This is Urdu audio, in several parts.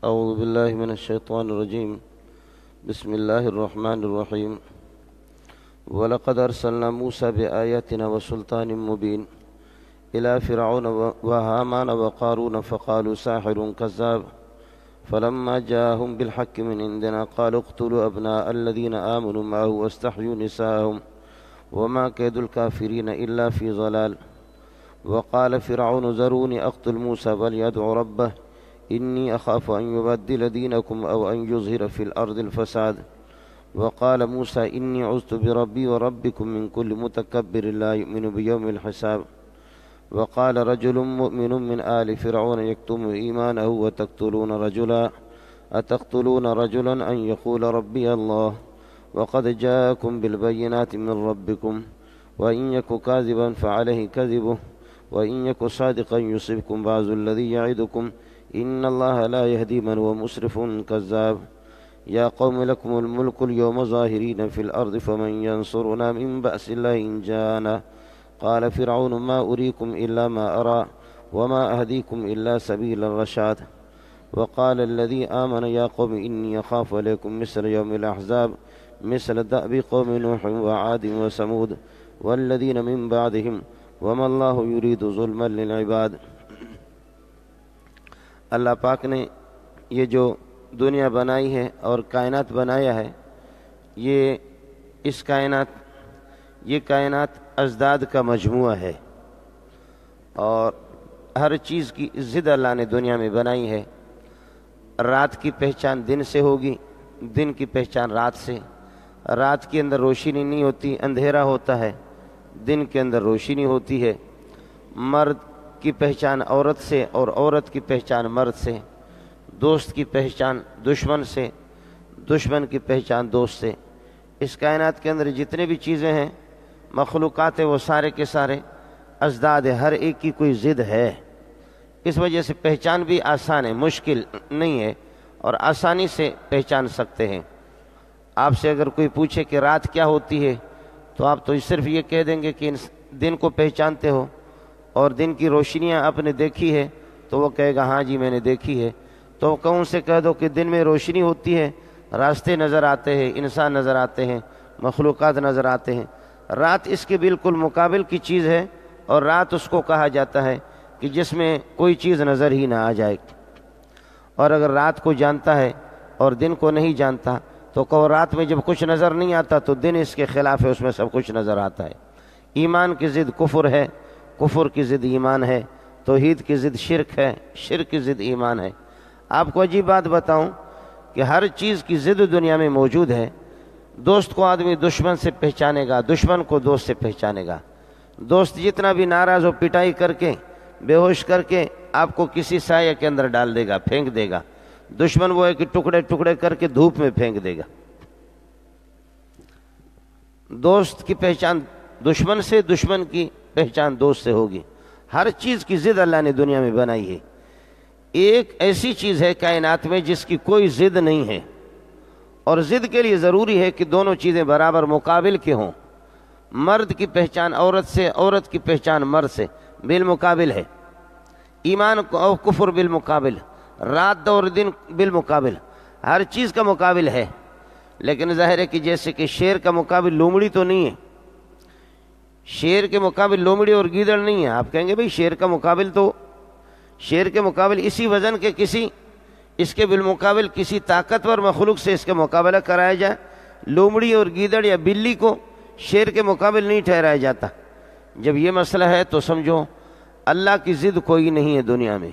أعوذ بالله من الشيطان الرجيم. بسم الله الرحمن الرحيم. ولقد أرسلنا موسى بآياتنا وسلطان مبين إلى فرعون وهامان وقارون فقالوا ساحر كذاب فلما جاءهم بالحق من عندنا قالوا اقتلوا أبناء الذين آمنوا معه واستحيوا نساءهم وما كيد الكافرين إلا في ضلال. وقال فرعون ذروني أقتل موسى وليدع ربه إني أخاف أن يبدل دينكم أو أن يظهر في الأرض الفساد. وقال موسى إني عذت بربي وربكم من كل متكبر لا يؤمن بيوم الحساب. وقال رجل مؤمن من آل فرعون يكتم إيمانه أتقتلون رجلا أن يقول ربي الله وقد جاءكم بالبينات من ربكم وإن يك كاذبا فعليه كذبه وإن يك صادقا يصبكم بعض الذي يعدكم إن الله لا يهدي من هو مسرف كذاب. يا قوم لكم الملك اليوم ظاهرين في الأرض فمن ينصرنا من بأس الله إن جاءنا. قال فرعون ما أريكم إلا ما أرى وما أهديكم إلا سبيل الرشاد. وقال الذي آمن يا قوم إني أخاف عليكم مثل يوم الأحزاب مثل دأب قوم نوح وعاد وثمود والذين من بعدهم وما الله يريد ظلما للعباد. اللہ پاک نے یہ جو دنیا بنائی ہے اور کائنات بنایا ہے، یہ کائنات ازداد کا مجموعہ ہے، اور ہر چیز کی ضد اللہ نے دنیا میں بنائی ہے۔ رات کی پہچان دن سے ہوگی، دن کی پہچان رات سے۔ رات کے اندر روشنی نہیں ہوتی، اندھیرا ہوتا ہے، دن کے اندر روشنی ہوتی ہے۔ مرد کی پہچان عورت سے اور عورت کی پہچان مرد سے، دوست کی پہچان دشمن سے، دشمن کی پہچان دوست سے۔ اس کائنات کے اندر جتنے بھی چیزیں ہیں، مخلوقات ہیں، وہ سارے کے سارے ازداد ہے، ہر ایک کی کوئی ضد ہے۔ اس وجہ سے پہچان بھی آسان ہے، مشکل نہیں ہے، اور آسانی سے پہچان سکتے ہیں۔ آپ سے اگر کوئی پوچھے کہ رات کیا ہوتی ہے تو آپ تو صرف یہ کہہ دیں گے کہ دن کو پہچانتے ہو اور دن کی روشنیاں آپ نے دیکھی ہے، تو وہ کہے گا ہاں جی میں نے دیکھی ہے۔ تو کہوں سے کہہ دو کہ دن میں روشنی ہوتی ہے، راستے نظر آتے ہیں، انسان نظر آتے ہیں، مخلوقات نظر آتے ہیں۔ رات اس کے بالکل مقابل کی چیز ہے، اور رات اس کو کہا جاتا ہے کہ جس میں کوئی چیز نظر ہی نہ آ جائے۔ اور اگر رات کو جانتا ہے اور دن کو نہیں جانتا تو کہو رات میں جب کچھ نظر نہیں آتا تو دن اس کے خلاف ہے، اس میں سب کچھ نظر آتا ہے۔ ایمان کی ضد کفر ہے، کفر کی ضد ایمان ہے، توحید کی ضد شرک ہے، شرک کی ضد ایمان ہے۔ آپ کو عجیب بات بتاؤں کہ ہر چیز کی ضد دنیا میں موجود ہے۔ دوست کو آدمی دشمن سے پہچانے گا، دشمن کو دوست سے پہچانے گا۔ دوست جتنا بھی ناراض ہو، پٹائی کر کے، بے ہوش کر کے آپ کو کسی سایہ کے اندر ڈال دے گا، پھینک دے گا۔ دشمن وہ ہے کہ ٹکڑے ٹکڑے کر کے دھوپ میں پھینک دے گا۔ دوست کی پہچان دشمن سے، دشمن کی پہچان دوست سے ہوگی۔ ہر چیز کی ضد اللہ نے دنیا میں بنائی ہے۔ ایک ایسی چیز ہے کائنات میں جس کی کوئی ضد نہیں ہے، اور ضد کے لیے ضروری ہے کہ دونوں چیزیں برابر مقابل کے ہوں۔ مرد کی پہچان عورت سے، عورت کی پہچان مرد سے بالمقابل ہے۔ ایمان اور کفر بالمقابل، رات اور دن بالمقابل، ہر چیز کا مقابل ہے۔ لیکن ظاہر ہے کہ جیسے کہ شیر کا مقابل لومڑی تو نہیں ہے، شیر کے مقابل لومڑی اور گیدڑ نہیں ہے۔ آپ کہیں گے بھئی شیر کا مقابل تو، شیر کے مقابل اسی وزن کے کسی، اس کے بالمقابل کسی طاقتور مخلوق سے اس کا مقابلہ کرایا جائے، لومڑی اور گیدڑ یا بلی کو شیر کے مقابل نہیں ٹھہرایا جاتا۔ جب یہ مسئلہ ہے تو سمجھو اللہ کی ضد کوئی نہیں ہے دنیا میں،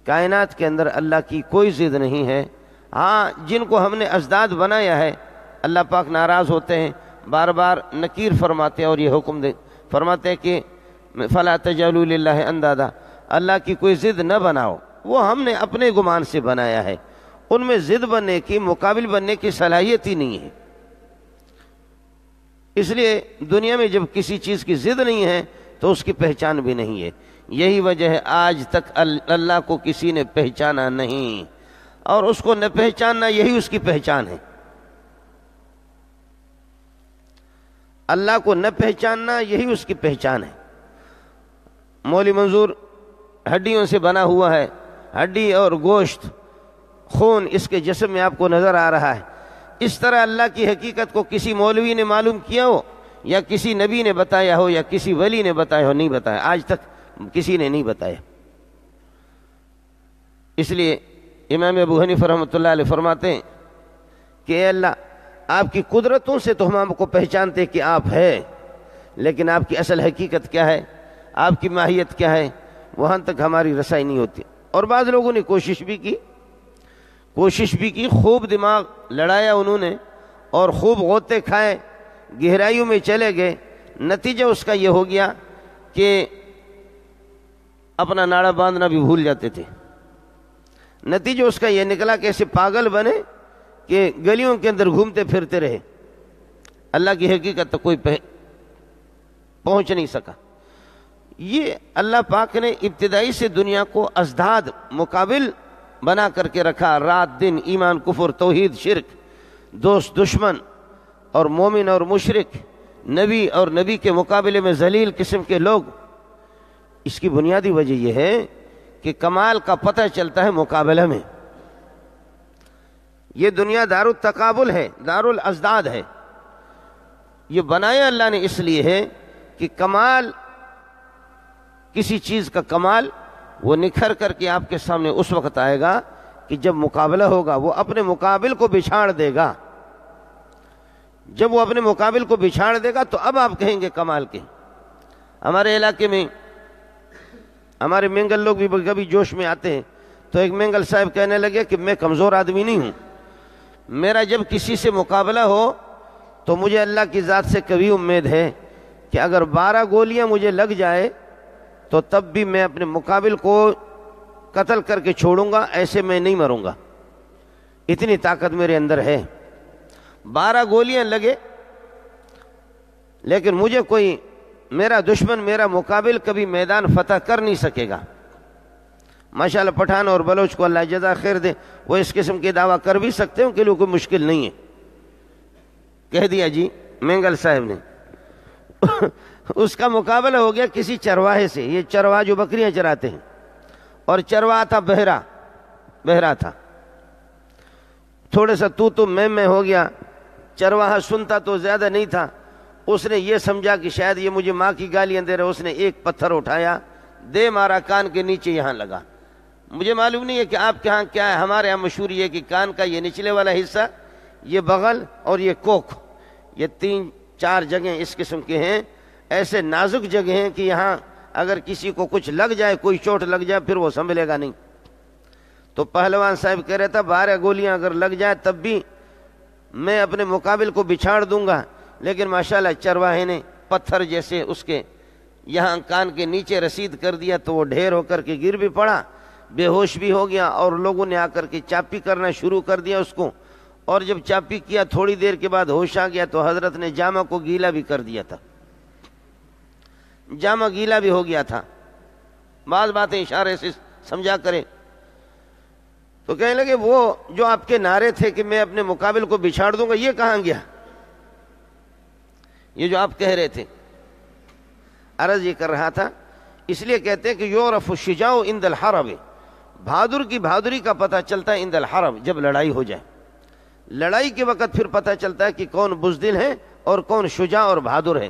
کائنات کے اندر اللہ کی کوئی ضد نہیں ہے۔ ہاں جن کو ہم نے ازداد بنایا ہے، اللہ پاک ناراض ہوتے ہیں، بار بار نکیر فرماتے ہیں اور یہ حکم فرماتے ہیں کہ فلا تجعلوا للہ اندادا، اللہ کی کوئی ضد نہ بناؤ۔ وہ ہم نے اپنے گمان سے بنایا ہے، ان میں ضد بننے کی، مقابل بننے کی صلاحیت ہی نہیں ہے۔ اس لیے دنیا میں جب کسی چیز کی ضد نہیں ہے تو اس کی پہچان بھی نہیں ہے۔ یہی وجہ ہے آج تک اللہ کو کسی نے پہچانا نہیں، اور اس کو نہ پہچاننا یہی اس کی پہچان ہے۔ اللہ کو نہ پہچاننا یہی اس کی پہچان ہے۔ مولوی منظور ہڈیوں سے بنا ہوا ہے، ہڈی اور گوشت خون اس کے جسم میں آپ کو نظر آ رہا ہے، اس طرح اللہ کی حقیقت کو کسی مولوی نے معلوم کیا ہو یا کسی نبی نے بتایا ہو یا کسی ولی نے بتایا ہو؟ نہیں بتایا، آج تک کسی نے نہیں بتایا۔ اس لیے امام ابو حنیفہ رحمۃ اللہ علیہ فرماتے ہیں کہ اے اللہ، آپ کی قدرتوں سے تو ہم کو پہچانتے کہ آپ ہے، لیکن آپ کی اصل حقیقت کیا ہے، آپ کی ماہیت کیا ہے، وہاں تک ہماری رسائی نہیں ہوتی۔ اور بعض لوگوں نے کوشش بھی کی، خوب دماغ لڑایا انہوں نے اور خوب غوطے کھائے، گہرائیوں میں چلے گئے، نتیجہ اس کا یہ ہو گیا کہ اپنا ناڑا باندھنا بھی بھول جاتے تھے۔ نتیجہ اس کا یہ نکلا کہ ایسے پاگل بنے کہ گلیوں کے اندر گھومتے پھرتے رہے، اللہ کی حقیقت تک کوئی پہنچ نہیں سکا۔ یہ اللہ پاک نے ابتدائی سے دنیا کو ازداد مقابل بنا کر کے رکھا، رات دن، ایمان کفر توحید شرک، دوست دشمن اور مومن اور مشرک، نبی اور نبی کے مقابلے میں ذلیل قسم کے لوگ۔ اس کی بنیادی وجہ یہ ہے کہ کمال کا پتہ چلتا ہے مقابلہ میں۔ یہ دنیا دار التقابل ہے، دار الازداد ہے۔ یہ بنایا اللہ نے اس لیے ہے کہ کمال، کسی چیز کا کمال وہ نکھر کر کے آپ کے سامنے اس وقت آئے گا کہ جب مقابلہ ہوگا، وہ اپنے مقابل کو بچھاڑ دے گا۔ جب وہ اپنے مقابل کو بچھاڑ دے گا تو اب آپ کہیں گے کمال کے۔ ہمارے علاقے میں ہمارے مینگل لوگ بھی کبھی جوش میں آتے ہیں تو ایک مینگل صاحب کہنے لگے کہ میں کمزور آدمی نہیں ہوں، میرا جب کسی سے مقابلہ ہو تو مجھے اللہ کی ذات سے کبھی امید ہے کہ اگر 12 گولیاں مجھے لگ جائے تو تب بھی میں اپنے مقابل کو قتل کر کے چھوڑوں گا، ایسے میں نہیں مروں گا، اتنی طاقت میرے اندر ہے۔ 12 گولیاں لگے لیکن مجھے کوئی، میرا دشمن، میرا مقابل کبھی میدان فتح کر نہیں سکے گا۔ ماشاءاللہ پٹھان اور بلوچ کو اللہ جزا خیر دے، وہ اس قسم کے دعویٰ کر بھی سکتے ہیں، ان کے لیے کوئی مشکل نہیں ہے۔ کہہ دیا جی مینگل صاحب نے۔ اس کا مقابلہ ہو گیا کسی چرواہے سے، یہ چرواہ جو بکریاں چراتے ہیں، اور چرواہ تھا بہرا تھا، تھوڑا سا تو میں ہو گیا، چرواہا سنتا تو زیادہ نہیں تھا، اس نے یہ سمجھا کہ شاید یہ مجھے ماں کی گالیاں دے رہا، اس نے ایک پتھر اٹھایا، دے مارا کان کے نیچے، یہاں لگا۔ مجھے معلوم نہیں ہے کہ آپ کے ہاں کیا ہے، ہمارے ہاں مشہور یہ کہ کان کا یہ نچلے والا حصہ، یہ بغل اور یہ کوکھ، یہ 3-4 جگہیں اس قسم کے ہیں، ایسے نازک جگہ ہیں کہ یہاں اگر کسی کو کچھ لگ جائے، کوئی چوٹ لگ جائے، پھر وہ سنبھلے گا نہیں۔ تو پہلوان صاحب کہہ رہا تھا 12 گولیاں اگر لگ جائے تب بھی میں اپنے مقابل کو بچھاڑ دوں گا، لیکن ماشاءاللہ چرواہے نے پتھر جیسے اس کے یہاں کان کے نیچے رسید کر دیا تو وہ ڈھیر ہو کر کے گر بھی پڑا، بے ہوش بھی ہو گیا، اور لوگوں نے آ کر کے چاپی کرنا شروع کر دیا اس کو، اور جب چاپی کیا تھوڑی دیر کے بعد ہوش آ گیا تو حضرت نے جامہ کو گیلا بھی کر دیا تھا، جامہ گیلا بھی ہو گیا تھا۔ بعض باتیں اشارے سے سمجھا کریں تو کہنے لگے وہ جو آپ کے نعرے تھے کہ میں اپنے مقابل کو بچھاڑ دوں گا، یہ کہاں گیا؟ یہ جو آپ کہہ رہے تھے، عرض یہ کر رہا تھا، اس لیے کہتے ہیں کہ یعرف الشجاع عند الحرب، بہادر کی بہادری کا پتہ چلتا ہے عند الحرب، جب لڑائی ہو جائے، لڑائی کے وقت پھر پتہ چلتا ہے کہ کون بزدل ہے اور کون شجاع اور بہادر ہے۔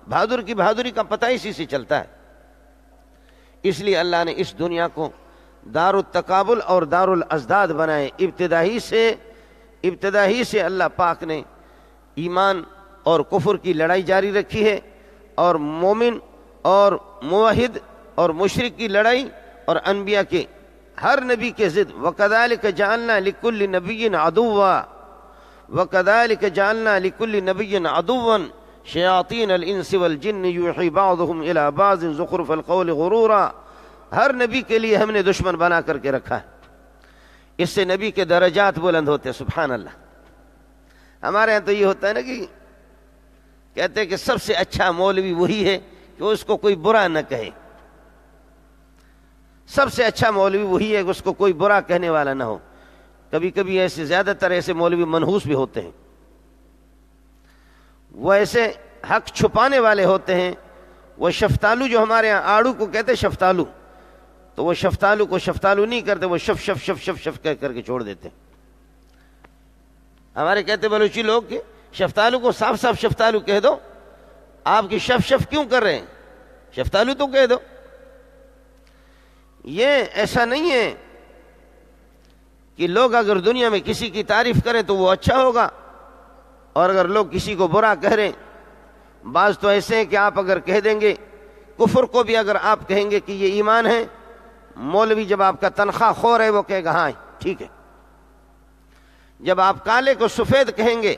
بہادر کی بہادری کا پتہ اسی سے چلتا ہے۔ اس لیے اللہ نے اس دنیا کو دار التقابل اور دار الازداد بنائے۔ ابتدائی سے اللہ پاک نے ایمان اور کفر کی لڑائی جاری رکھی ہے، اور مومن اور موحد اور مشرک کی لڑائی، اور انبیاء کے ہر نبی کے ضد۔ وَكَذَلِكَ جَعَلْنَا لِكُلِّ نَبِيٍّ عَدُوًّا وَكَذَلِكَ جَعَلْنَا لِكُلِّ نَبِيٍّ عَدُوًّا شَيَاطِينَ الْإِنسِ وَالْجِنِّ يُوحِي بَعْضُهُمْ إِلَى بَعْضٍ زُخْرُفَ الْقَوْلِ غُرُورًا۔ ہر نبی کے لیے ہم نے دشمن بنا کر کے رکھا ہے، اس سے نبی کے درجات بلند ہوتے ہیں۔ سبحان اللہ۔ ہمارے ہاں تو یہ ہوتا ہے نا کہ کہتے ہیں کہ سب سے اچھا مولوی وہی ہے کہ اس کو کوئی برا نہ کہے، سب سے اچھا مولوی وہی ہے کہ اس کو کوئی برا کہنے والا نہ ہو۔ کبھی کبھی ایسے، زیادہ تر ایسے مولوی منحوس بھی ہوتے ہیں، وہ ایسے حق چھپانے والے ہوتے ہیں۔ وہ شفتالو، جو ہمارے ہاں آڑو کو کہتے ہیں شفتالو، تو وہ شفتالو کو شفتالو نہیں کرتے، وہ شف شف شف شف شف کہہ کر کے چھوڑ دیتے. ہمارے کہتے بلوچی لوگ کہ شفتالو کو صاف صاف شفتالو کہہ دو، آپ کی شف شف کیوں کر رہے ہیں، شفتالو تو کہہ دو. یہ ایسا نہیں ہے کہ لوگ اگر دنیا میں کسی کی تعریف کریں تو وہ اچھا ہوگا، اور اگر لوگ کسی کو برا کہہ رہے ہیں، بعض تو ایسے ہیں کہ آپ اگر کہہ دیں گے کفر کو بھی، اگر آپ کہیں گے کہ یہ ایمان ہے، مولوی جب آپ کا تنخواہ خور ہے وہ کہے گا ہاں ٹھیک ہے. جب آپ کالے کو سفید کہیں گے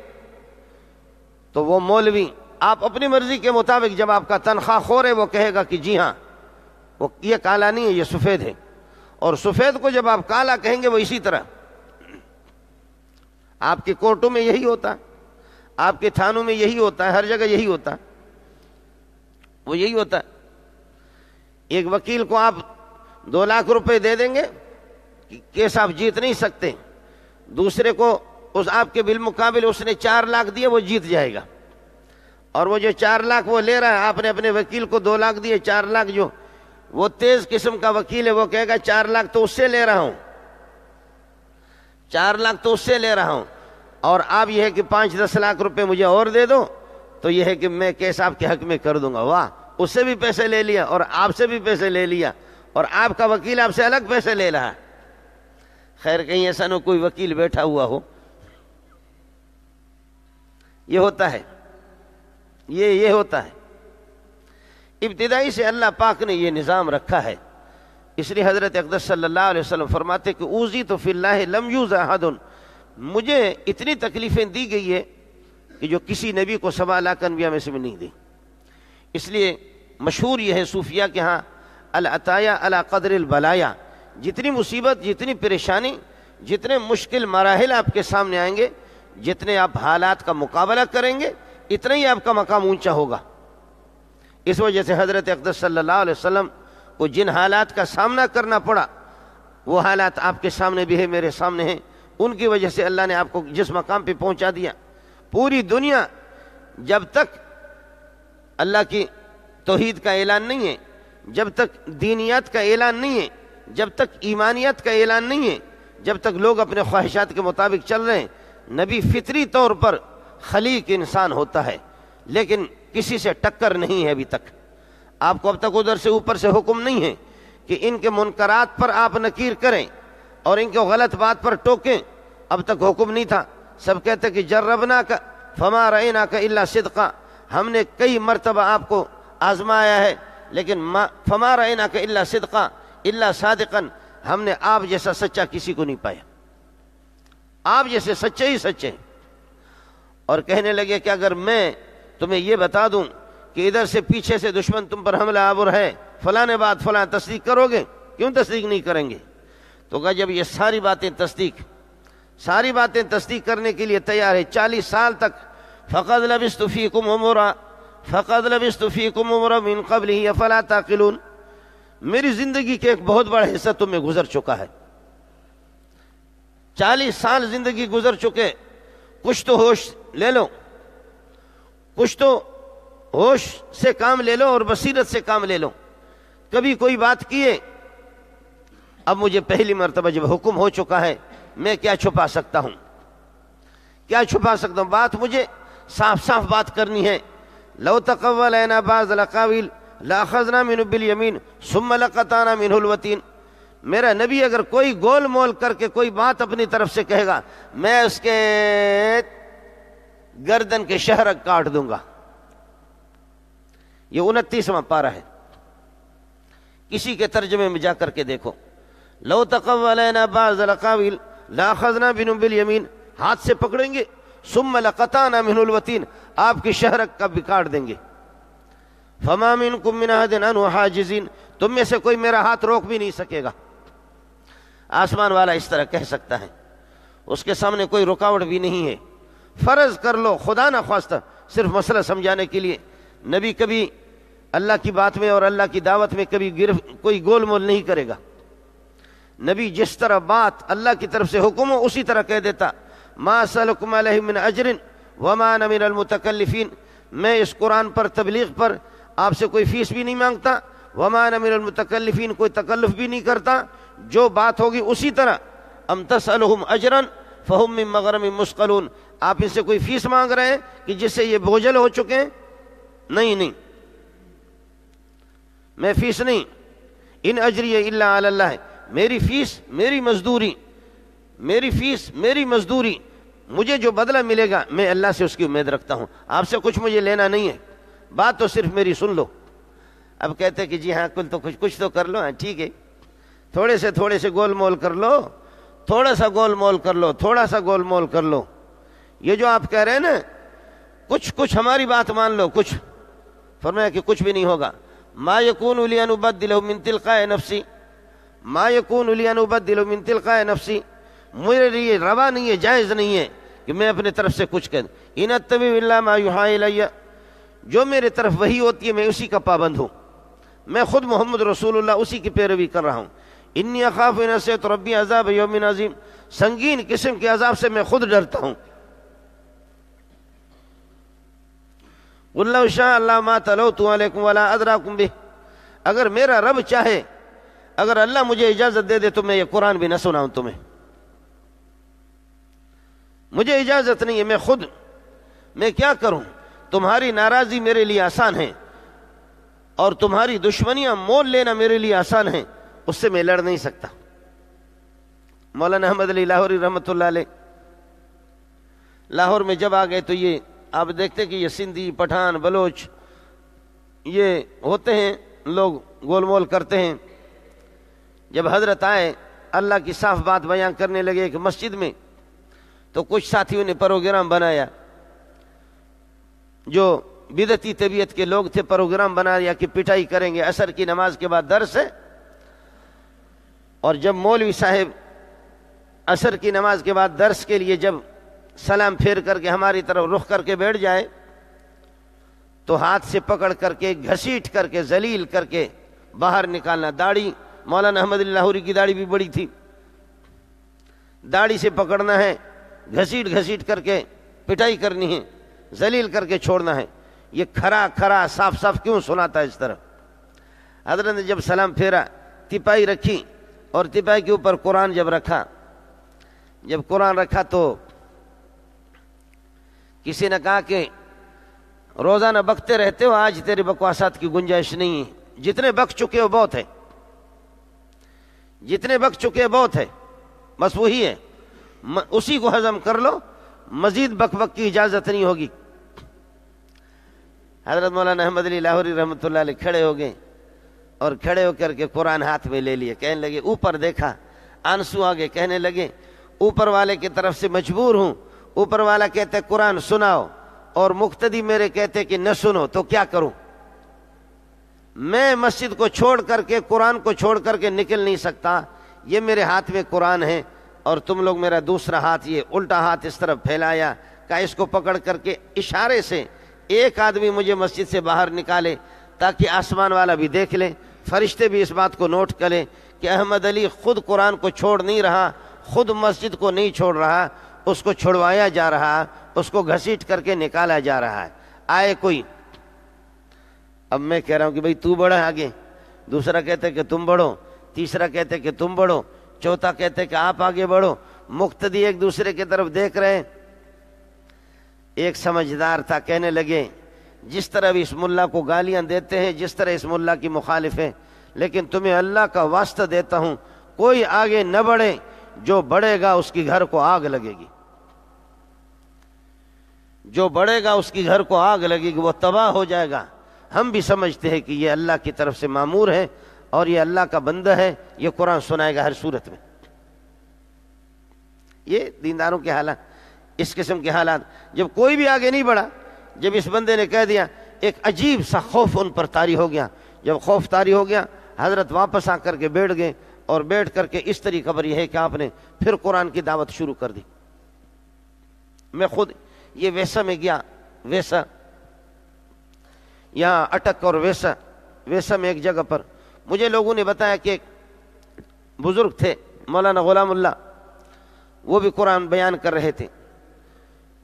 تو وہ مولوی آپ اپنی مرضی کے مطابق، جب آپ کا تنخواہ خور ہے وہ کہے گا کہ جی ہاں وہ یہ کالا نہیں ہے یہ سفید ہے. اور سفید کو جب آپ کالا کہیں گے وہ اسی طرح. آپ کے کورٹوں میں یہی ہوتا ہے، آپ کے تھانوں میں یہی ہوتا ہے، ہر جگہ یہی ہوتا ہے، وہ یہی ہوتا ہے. ایک وکیل کو آپ 2 لاکھ روپے دے دیں گے، کیس آپ جیت نہیں سکتے. دوسرے کو اس آپ کے بالمقابل اس نے 4 لاکھ دیے، وہ جیت جائے گا. اور وہ جو 4 لاکھ وہ لے رہا ہے، آپ نے اپنے وکیل کو 2 لاکھ دیے، 4 لاکھ جو وہ تیز قسم کا وکیل ہے وہ کہے گا 4 لاکھ تو اس سے لے رہا ہوں، 4 لاکھ تو اس سے لے رہا ہوں، اور آپ یہ ہے کہ 5-10 لاکھ روپے مجھے اور دے دو تو یہ ہے کہ میں کیس آپ کے حق میں کر دوں گا. واہ، اس سے بھی پیسے لے لیا اور آپ سے بھی پیسے لے لیا، اور آپ کا وکیل آپ سے الگ پیسے لے رہا ہے. خیر کہیں ایسا نہ کوئی وکیل بیٹھا ہوا ہو. یہ ہوتا ہے، یہ ہوتا ہے. ابتدائی سے اللہ پاک نے یہ نظام رکھا ہے. اس لیے حضرت اقدس صلی اللہ علیہ وسلم فرماتے کہ اوذی تو فی اللہ لم یوز احد، مجھے اتنی تکلیفیں دی گئی ہے کہ جو کسی نبی کو 7 لاکھ انبیاء میں سے بھی نہیں دی. اس لیے مشہور یہ ہے صوفیہ کے ہاں العطایا علی قدر البلایا، جتنی مصیبت، جتنی پریشانی، جتنے مشکل مراحل آپ کے سامنے آئیں گے، جتنے آپ حالات کا مقابلہ کریں گے، اتنا ہی آپ کا مقام اونچا ہوگا. اس وجہ سے حضرت اقدس صلی اللہ علیہ وسلم کو جن حالات کا سامنا کرنا پڑا، وہ حالات آپ کے سامنے بھی ہے، میرے سامنے ہیں. ان کی وجہ سے اللہ نے آپ کو جس مقام پہ پہنچا دیا. پوری دنیا جب تک اللہ کی توحید کا اعلان نہیں ہے، جب تک دینیات کا اعلان نہیں ہے، جب تک ایمانیت کا اعلان نہیں ہے، جب تک لوگ اپنے خواہشات کے مطابق چل رہے ہیں. نبی فطری طور پر خلیق انسان ہوتا ہے، لیکن کسی سے ٹکر نہیں ہے ابھی تک. آپ کو اب تک ادھر سے اوپر سے حکم نہیں ہے کہ ان کے منکرات پر آپ نکیر کریں اور ان کو غلط بات پر ٹوکیں. اب تک حکم نہیں تھا. سب کہتے کہ جربنا کا فما رأینا کا الا صدقا، ہم نے کئی مرتبہ آپ کو آزمایا ہے لیکن فما رأینا کا الا صدقا الا صادقا، ہم نے آپ جیسا سچا کسی کو نہیں پایا. آپ جیسے سچے ہی سچے. اور کہنے لگے کہ اگر میں تمہیں یہ بتا دوں کہ ادھر سے پیچھے سے دشمن تم پر حملہ آور ہے، فلاں بات فلاں، تصدیق کرو گے؟ کیوں تصدیق نہیں کریں گے؟ تو کہا جب یہ ساری باتیں تصدیق کرنے کے لیے تیار ہے، 40 سال تک فقد لبثت فیکم عمرا من قبلہ افلا تعقلون، میری زندگی کے ایک بہت بڑا حصہ تم میں گزر چکا ہے. 40 سال زندگی گزر چکے. کچھ تو ہوش لے لو، کچھ تو ہوش سے کام لے لو اور بصیرت سے کام لے لو. کبھی کوئی بات کیے، اب مجھے پہلی مرتبہ جب حکم ہو چکا ہے، میں کیا چھپا سکتا ہوں؟ بات مجھے صاف صاف بات کرنی ہے. لو تقول علینا بعض الاقاویل لاخذنا منه بالیمین ثم لقطعنا منه الوتین، میرا نبی اگر کوئی گول مول کر کے کوئی بات اپنی طرف سے کہے گا، میں اس کے گردن کے شہرک کاٹ دوں گا. یہ 29واں پارہ ہے. کسی کے ترجمے میں جا کر کے دیکھو، لو تقول علینا بعض الاقاویل لاخذنا منه بالیمین، ہاتھ سے پکڑیں گے، ثم لقطعنا منه الوتین، آپ کی شہرک کا بھی کاٹ دیں گے. فما منکم من احد عنہ حاجزین، تم میں سے کوئی میرا ہاتھ روک بھی نہیں سکے گا. آسمان والا اس طرح کہہ سکتا ہے، اس کے سامنے کوئی رکاوٹ بھی نہیں ہے. فرض کر لو خدا نہ خواستہ، صرف مسئلہ سمجھانے کے لیے، نبی کبھی اللہ کی بات میں اور اللہ کی دعوت میں کبھی کوئی گول مول نہیں کرے گا. نبی جس طرح بات اللہ کی طرف سے حکم ہو اسی طرح کہہ دیتا. ما اسألکم علیہ من اجر وما انا من المتکلفین، میں اس قرآن پر، تبلیغ پر آپ سے کوئی فیس بھی نہیں مانگتا، وما انا من المتکلفین، کوئی تکلف بھی نہیں کرتا، جو بات ہوگی اسی طرح۔ ام تسألہم اجرا فہم من مغرم مثقلون، آپ ان سے کوئی فیس مانگ رہے ہیں کہ جس سے یہ بوجھل ہو چکے ہیں؟ نہیں، میں فیس نہیں، ان اجری الا علی اللہ، میری فیس میری مزدوری، مجھے جو بدلہ ملے گا میں اللہ سے اس کی امید رکھتا ہوں، آپ سے کچھ مجھے لینا نہیں ہے، بات تو صرف میری سن لو۔ اب کہتے کہ جی ہاں کچھ تو کر لو، ہاں ٹھیک ہے، تھوڑے سے گول مول کر لو، تھوڑا سا گول مول کر لو۔ یہ جو آپ کہہ رہے ہیں نا کچھ ہماری بات مان لو، کچھ، فرمایا کہ کچھ بھی نہیں ہوگا۔ ما یکون لی ان ابدلہ من تلقاء نفسی، میرے لیے روا نہیں ہے، جائز نہیں ہے کہ میں اپنے طرف سے کچھ کہہ دوں۔ ان اتبع الا ما یوحی الی، جو میرے طرف وحی ہوتی ہے میں اسی کا پابند ہوں، میں خود محمد رسول اللہ اسی کی پیروی کر رہا ہوں۔ انی اخاف ان عصیت ربی عذاب یوم عظیم، سنگین قسم کے عذاب سے میں خود ڈرتا ہوں۔ قل لو شاء اللہ ما تلوت علیکم ولا ادراکم بہ، اگر میرا رب چاہے، اگر اللہ مجھے اجازت دے دے تو میں یہ قرآن بھی نہ سناؤں تمہیں، مجھے اجازت نہیں ہے، میں کیا کروں؟ تمہاری ناراضی میرے لیے آسان ہے اور تمہاری دشمنیاں مول لینا میرے لیے آسان ہے، اس سے میں لڑ نہیں سکتا۔ مولانا احمد علی لاہوری رحمۃ اللہ علیہ لاہور میں جب آ گئے تو یہ آپ دیکھتے کہ یہ سندھی، پٹھان، بلوچ یہ ہوتے ہیں، لوگ گول مول کرتے ہیں۔ جب حضرت آئے اللہ کی صاف بات بیان کرنے لگے ایک مسجد میں، تو کچھ ساتھیوں نے پروگرام بنایا، جو بدعتی طبیعت کے لوگ تھے، پروگرام بنایا کہ پٹائی کریں گے، عصر کی نماز کے بعد درس ہے، اور جب مولوی صاحب عصر کی نماز کے بعد درس کے لیے جب سلام پھیر کر کے ہماری طرف رخ کر کے بیٹھ جائے تو ہاتھ سے پکڑ کر کے گھسیٹ کر کے ذلیل کر کے باہر نکالنا۔ داڑھی، مولانا احمد علی لاہوری کی داڑھی بھی بڑی تھی، داڑھی سے پکڑنا ہے، گھسیٹ کر کے پٹائی کرنی ہے، ذلیل کر کے چھوڑنا ہے۔ یہ کھرا صاف کیوں سناتا ہے اس طرح؟ حضرت نے جب سلام پھیرا، تپائی رکھی، اور تپائی کے اوپر قرآن جب قرآن رکھا تو کسی نے کہا کہ روزانہ بکتے رہتے ہو، آج تیرے بکواسات کی گنجائش نہیں ہے، جتنے بک چکے ہو بہت ہے، بس وہی ہے، اسی کو ہضم کر لو، مزید بک کی اجازت نہیں ہوگی۔ حضرت مولانا احمد علی لاہوری رحمۃ اللہ علیہ کھڑے ہو گئے، اور کھڑے ہو کر کے قرآن ہاتھ میں لے لیے، کہنے لگے، اوپر دیکھا، آنسو آگے، کہنے لگے اوپر والے کی طرف سے مجبور ہوں، اوپر والا کہتے قرآن سناؤ اور مقتدی میرے کہتے کہ نہ سنو، تو کیا کروں؟ میں مسجد کو چھوڑ کر کے، قرآن کو چھوڑ کر کے نکل نہیں سکتا، یہ میرے ہاتھ میں قرآن ہے، اور تم لوگ میرا دوسرا ہاتھ، یہ الٹا ہاتھ اس طرف پھیلایا، کہ اس کو پکڑ کر کے اشارے سے ایک آدمی مجھے مسجد سے باہر نکالے تاکہ آسمان والا بھی دیکھ لے، فرشتے بھی اس بات کو نوٹ کریں کہ احمد علی خود قرآن کو چھوڑ نہیں رہا، خود مسجد کو نہیں چھوڑ رہا، اس کو چھڑوایا جا رہا، اس کو گھسیٹ کر کے نکالا جا رہا ہے۔ آئے کوئی، اب میں کہہ رہا ہوں کہ بھئی تو بڑھا آگے، دوسرا کہتے کہ تم بڑھو، تیسرا کہتے کہ تم بڑھو، چوتھا کہتے کہ آپ آگے بڑھو، مقتدی ایک دوسرے کی طرف دیکھ رہے۔ ایک سمجھدار تھا، کہنے لگے جس طرح بھی اس ملا کو گالیاں دیتے ہیں، جس طرح اس ملا کی مخالف ہے، لیکن تمہیں اللہ کا واسطہ دیتا ہوں کوئی آگے نہ بڑھے، جو بڑھے گا اس کی گھر کو آگ لگے گی، جو بڑھے گا اس کی گھر کو آگ لگے گی، وہ تباہ ہو جائے گا۔ ہم بھی سمجھتے ہیں کہ یہ اللہ کی طرف سے مامور ہے اور یہ اللہ کا بندہ ہے، یہ قرآن سنائے گا ہر صورت میں۔ یہ دینداروں کے حالات، اس قسم کے حالات، جب کوئی بھی آگے نہیں بڑھا، جب اس بندے نے کہہ دیا، ایک عجیب سا خوف ان پر طاری ہو گیا۔ جب خوف طاری ہو گیا، حضرت واپس آ کر کے بیٹھ گئے، اور بیٹھ کر کے اس طریقہ پر یہ ہے کہ آپ نے پھر قرآن کی دعوت شروع کر دی۔ میں خود یہ ویسا میں گیا، ویسا یہاں اٹک اور ویسا میں ایک جگہ پر مجھے لوگوں نے بتایا کہ ایک بزرگ تھے مولانا غلام اللہ، وہ بھی قرآن بیان کر رہے تھے،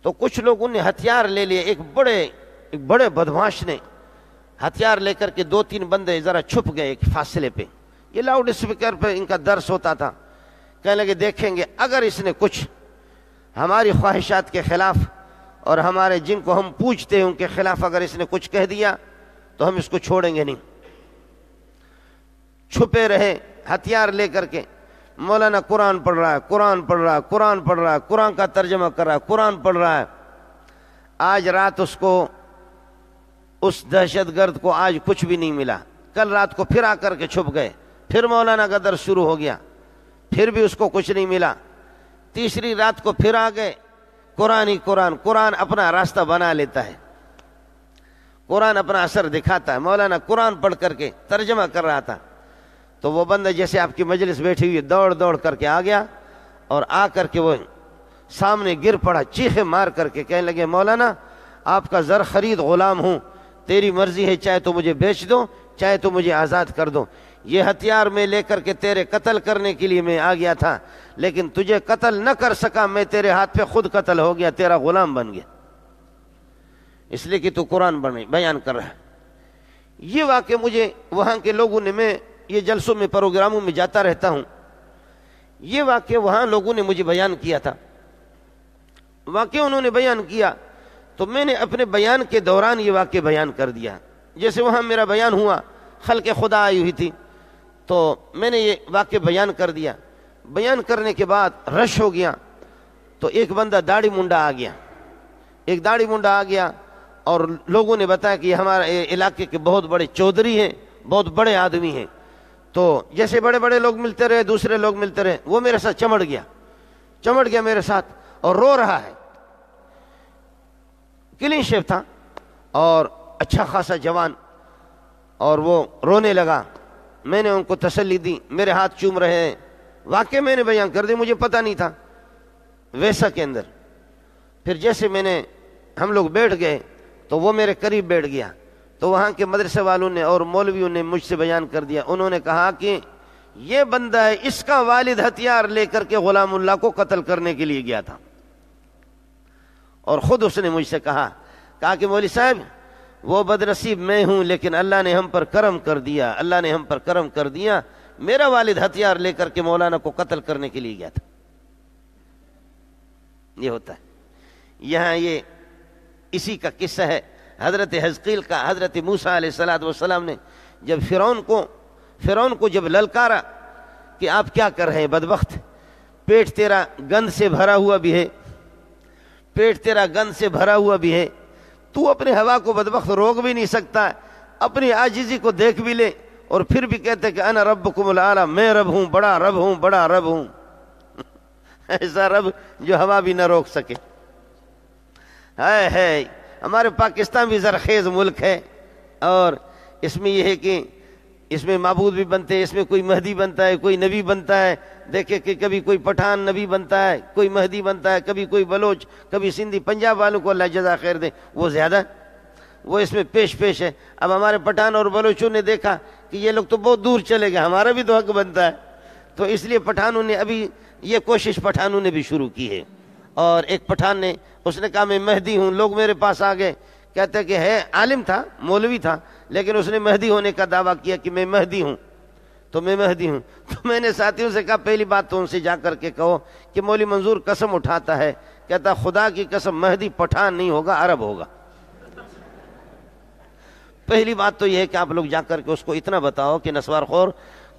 تو کچھ لوگوں نے ہتھیار لے لیے، ایک بڑے بدماش نے ہتھیار لے کر کے 2-3 بندے ذرا چھپ گئے ایک فاصلے پہ. یہ لاؤڈ اسپیکر پہ ان کا درس ہوتا تھا. کہنے لگے دیکھیں گے اگر اس نے کچھ ہماری خواہشات کے خلاف اور ہمارے جن کو ہم پوجتے ہیں ان کے خلاف اگر اس نے کچھ کہہ دیا تو ہم اس کو چھوڑیں گے نہیں. چھپے رہے ہتھیار لے کر کے. مولانا قرآن پڑھ رہا ہے، قرآن پڑھ رہا ہے، قرآن پڑھ رہا ہے، قرآن کا ترجمہ کر رہا ہے، قرآن پڑھ رہا ہے. آج رات اس دہشت گرد کو آج کچھ بھی نہیں ملا. کل رات کو پھر آ کر کے چھپ گئے، پھر مولانا کا درس شروع ہو گیا، پھر بھی اس کو کچھ نہیں ملا. تیسری رات کو پھر آ گئے. قرآن ہی قرآن، قرآن اپنا راستہ بنا لیتا ہے، قرآن اپنا اثر دکھاتا ہے. مولانا قرآن پڑھ کر کے ترجمہ کر رہا تھا تو وہ بندہ جیسے آپ کی مجلس بیٹھی ہوئی دوڑ دوڑ کر کے آ گیا اور آ کر کے وہ سامنے گر پڑا چیخے مار کر کے. کہنے لگے مولانا آپ کا زر خرید غلام ہوں، تیری مرضی ہے، چاہے تو مجھے بیچ دو چاہے تو مجھے آزاد کر دو. یہ ہتھیار میں لے کر کے تیرے قتل کرنے کے لیے میں آ گیا تھا، لیکن تجھے قتل نہ کر سکا، میں تیرے ہاتھ پہ خود قتل ہو گیا، تیرا غلام بن گیا، اس لیے کہ تو قرآن بیان کر رہا ہے. یہ واقعہ مجھے وہاں کے لوگوں نے، میں یہ جلسوں میں پروگراموں میں جاتا رہتا ہوں، یہ واقعہ وہاں لوگوں نے مجھے بیان کیا تھا. واقعہ انہوں نے بیان کیا تو میں نے اپنے بیان کے دوران یہ واقعہ بیان کر دیا. جیسے وہاں میرا بیان ہوا، خلق خدا آئی ہوئی تھی تو میں نے یہ واقعہ بیان کر دیا. بیان کرنے کے بعد رش ہو گیا تو ایک بندہ داڑھی منڈا آ گیا، ایک داڑھی منڈا آ گیا اور لوگوں نے بتایا کہ یہ ہمارے علاقے کے بہت بڑے چودھری ہیں، بہت بڑے آدمی ہیں. تو جیسے بڑے بڑے لوگ ملتے رہے، دوسرے لوگ ملتے رہے، وہ میرے ساتھ چمڑ گیا میرے ساتھ اور رو رہا ہے. کلین شیو تھا اور اچھا خاصا جوان، اور وہ رونے لگا. میں نے ان کو تسلی دی، میرے ہاتھ چوم رہے ہیں. واقعہ میں نے بیان کر دی، مجھے پتہ نہیں تھا ویسا کے اندر. پھر جیسے ہم لوگ بیٹھ گئے تو وہ میرے قریب بیٹھ گیا تو وہاں کے مدرسے والوں نے اور مولویوں نے مجھ سے بیان کر دیا. انہوں نے کہا کہ یہ بندہ ہے، اس کا والد ہتھیار لے کر کے غلام اللہ کو قتل کرنے کے لیے گیا تھا. اور خود اس نے مجھ سے کہا کہ مولوی صاحب وہ بدنصیب میں ہوں، لیکن اللہ نے ہم پر کرم کر دیا، اللہ نے ہم پر کرم کر دیا. میرا والد ہتھیار لے کر کے مولانا کو قتل کرنے کے لیے گیا تھا. یہ ہوتا ہے. یہاں یہ اسی کا قصہ ہے حضرت حزقیل کا. حضرت موسیٰ علیہ السلام نے جب فرعون کو جب للکارا کہ آپ کیا کر رہے ہیں بدبخت، پیٹ تیرا گند سے بھرا ہوا بھی ہے، پیٹ تیرا گند سے بھرا ہوا بھی ہے، تو اپنے ہوا کو بدبخت روک بھی نہیں سکتا، اپنی عاجزی کو دیکھ بھی لے اور پھر بھی کہتے کہ انا ربکم الاعلی، میں رب ہوں، بڑا رب ہوں، بڑا رب ہوں. ایسا رب جو ہوا بھی نہ روک سکے. ہے ہمارے پاکستان بھی زرخیز ملک ہے اور اس میں یہ ہے کہ اس میں معبود بھی بنتے ہیں، اس میں کوئی مہدی بنتا ہے، کوئی نبی بنتا ہے. دیکھیں کہ کبھی کوئی پٹھان نبی بنتا ہے، کوئی مہدی بنتا ہے، کبھی کوئی بلوچ، کبھی سندھی. پنجاب والوں کو اللہ جزا خیر دے، وہ زیادہ وہ اس میں پیش ہے. اب ہمارے پٹھان اور بلوچوں نے دیکھا کہ یہ لوگ تو بہت دور چلے گئے، ہمارا بھی تو حق بنتا ہے، تو اس لیے پٹھانوں نے ابھی یہ کوشش پٹھانوں نے بھی شروع کی ہے. اور ایک پٹھان نے اس نے کہا میں مہدی ہوں. لوگ میرے پاس آ گئے، کہتے کہ ہے عالم تھا، مولوی تھا، لیکن اس نے مہدی ہونے کا دعویٰ کیا کہ میں مہدی ہوں. تو میں نے ساتھیوں سے کہا پہلی بات تو ان سے جا کر کے کہو کہ مولوی منظور قسم اٹھاتا ہے، کہتا خدا کی قسم مہدی پٹھان نہیں ہوگا، عرب ہوگا. پہلی بات تو یہ ہے کہ آپ لوگ جا کر کے اس کو اتنا بتاؤ کہ نسوار خور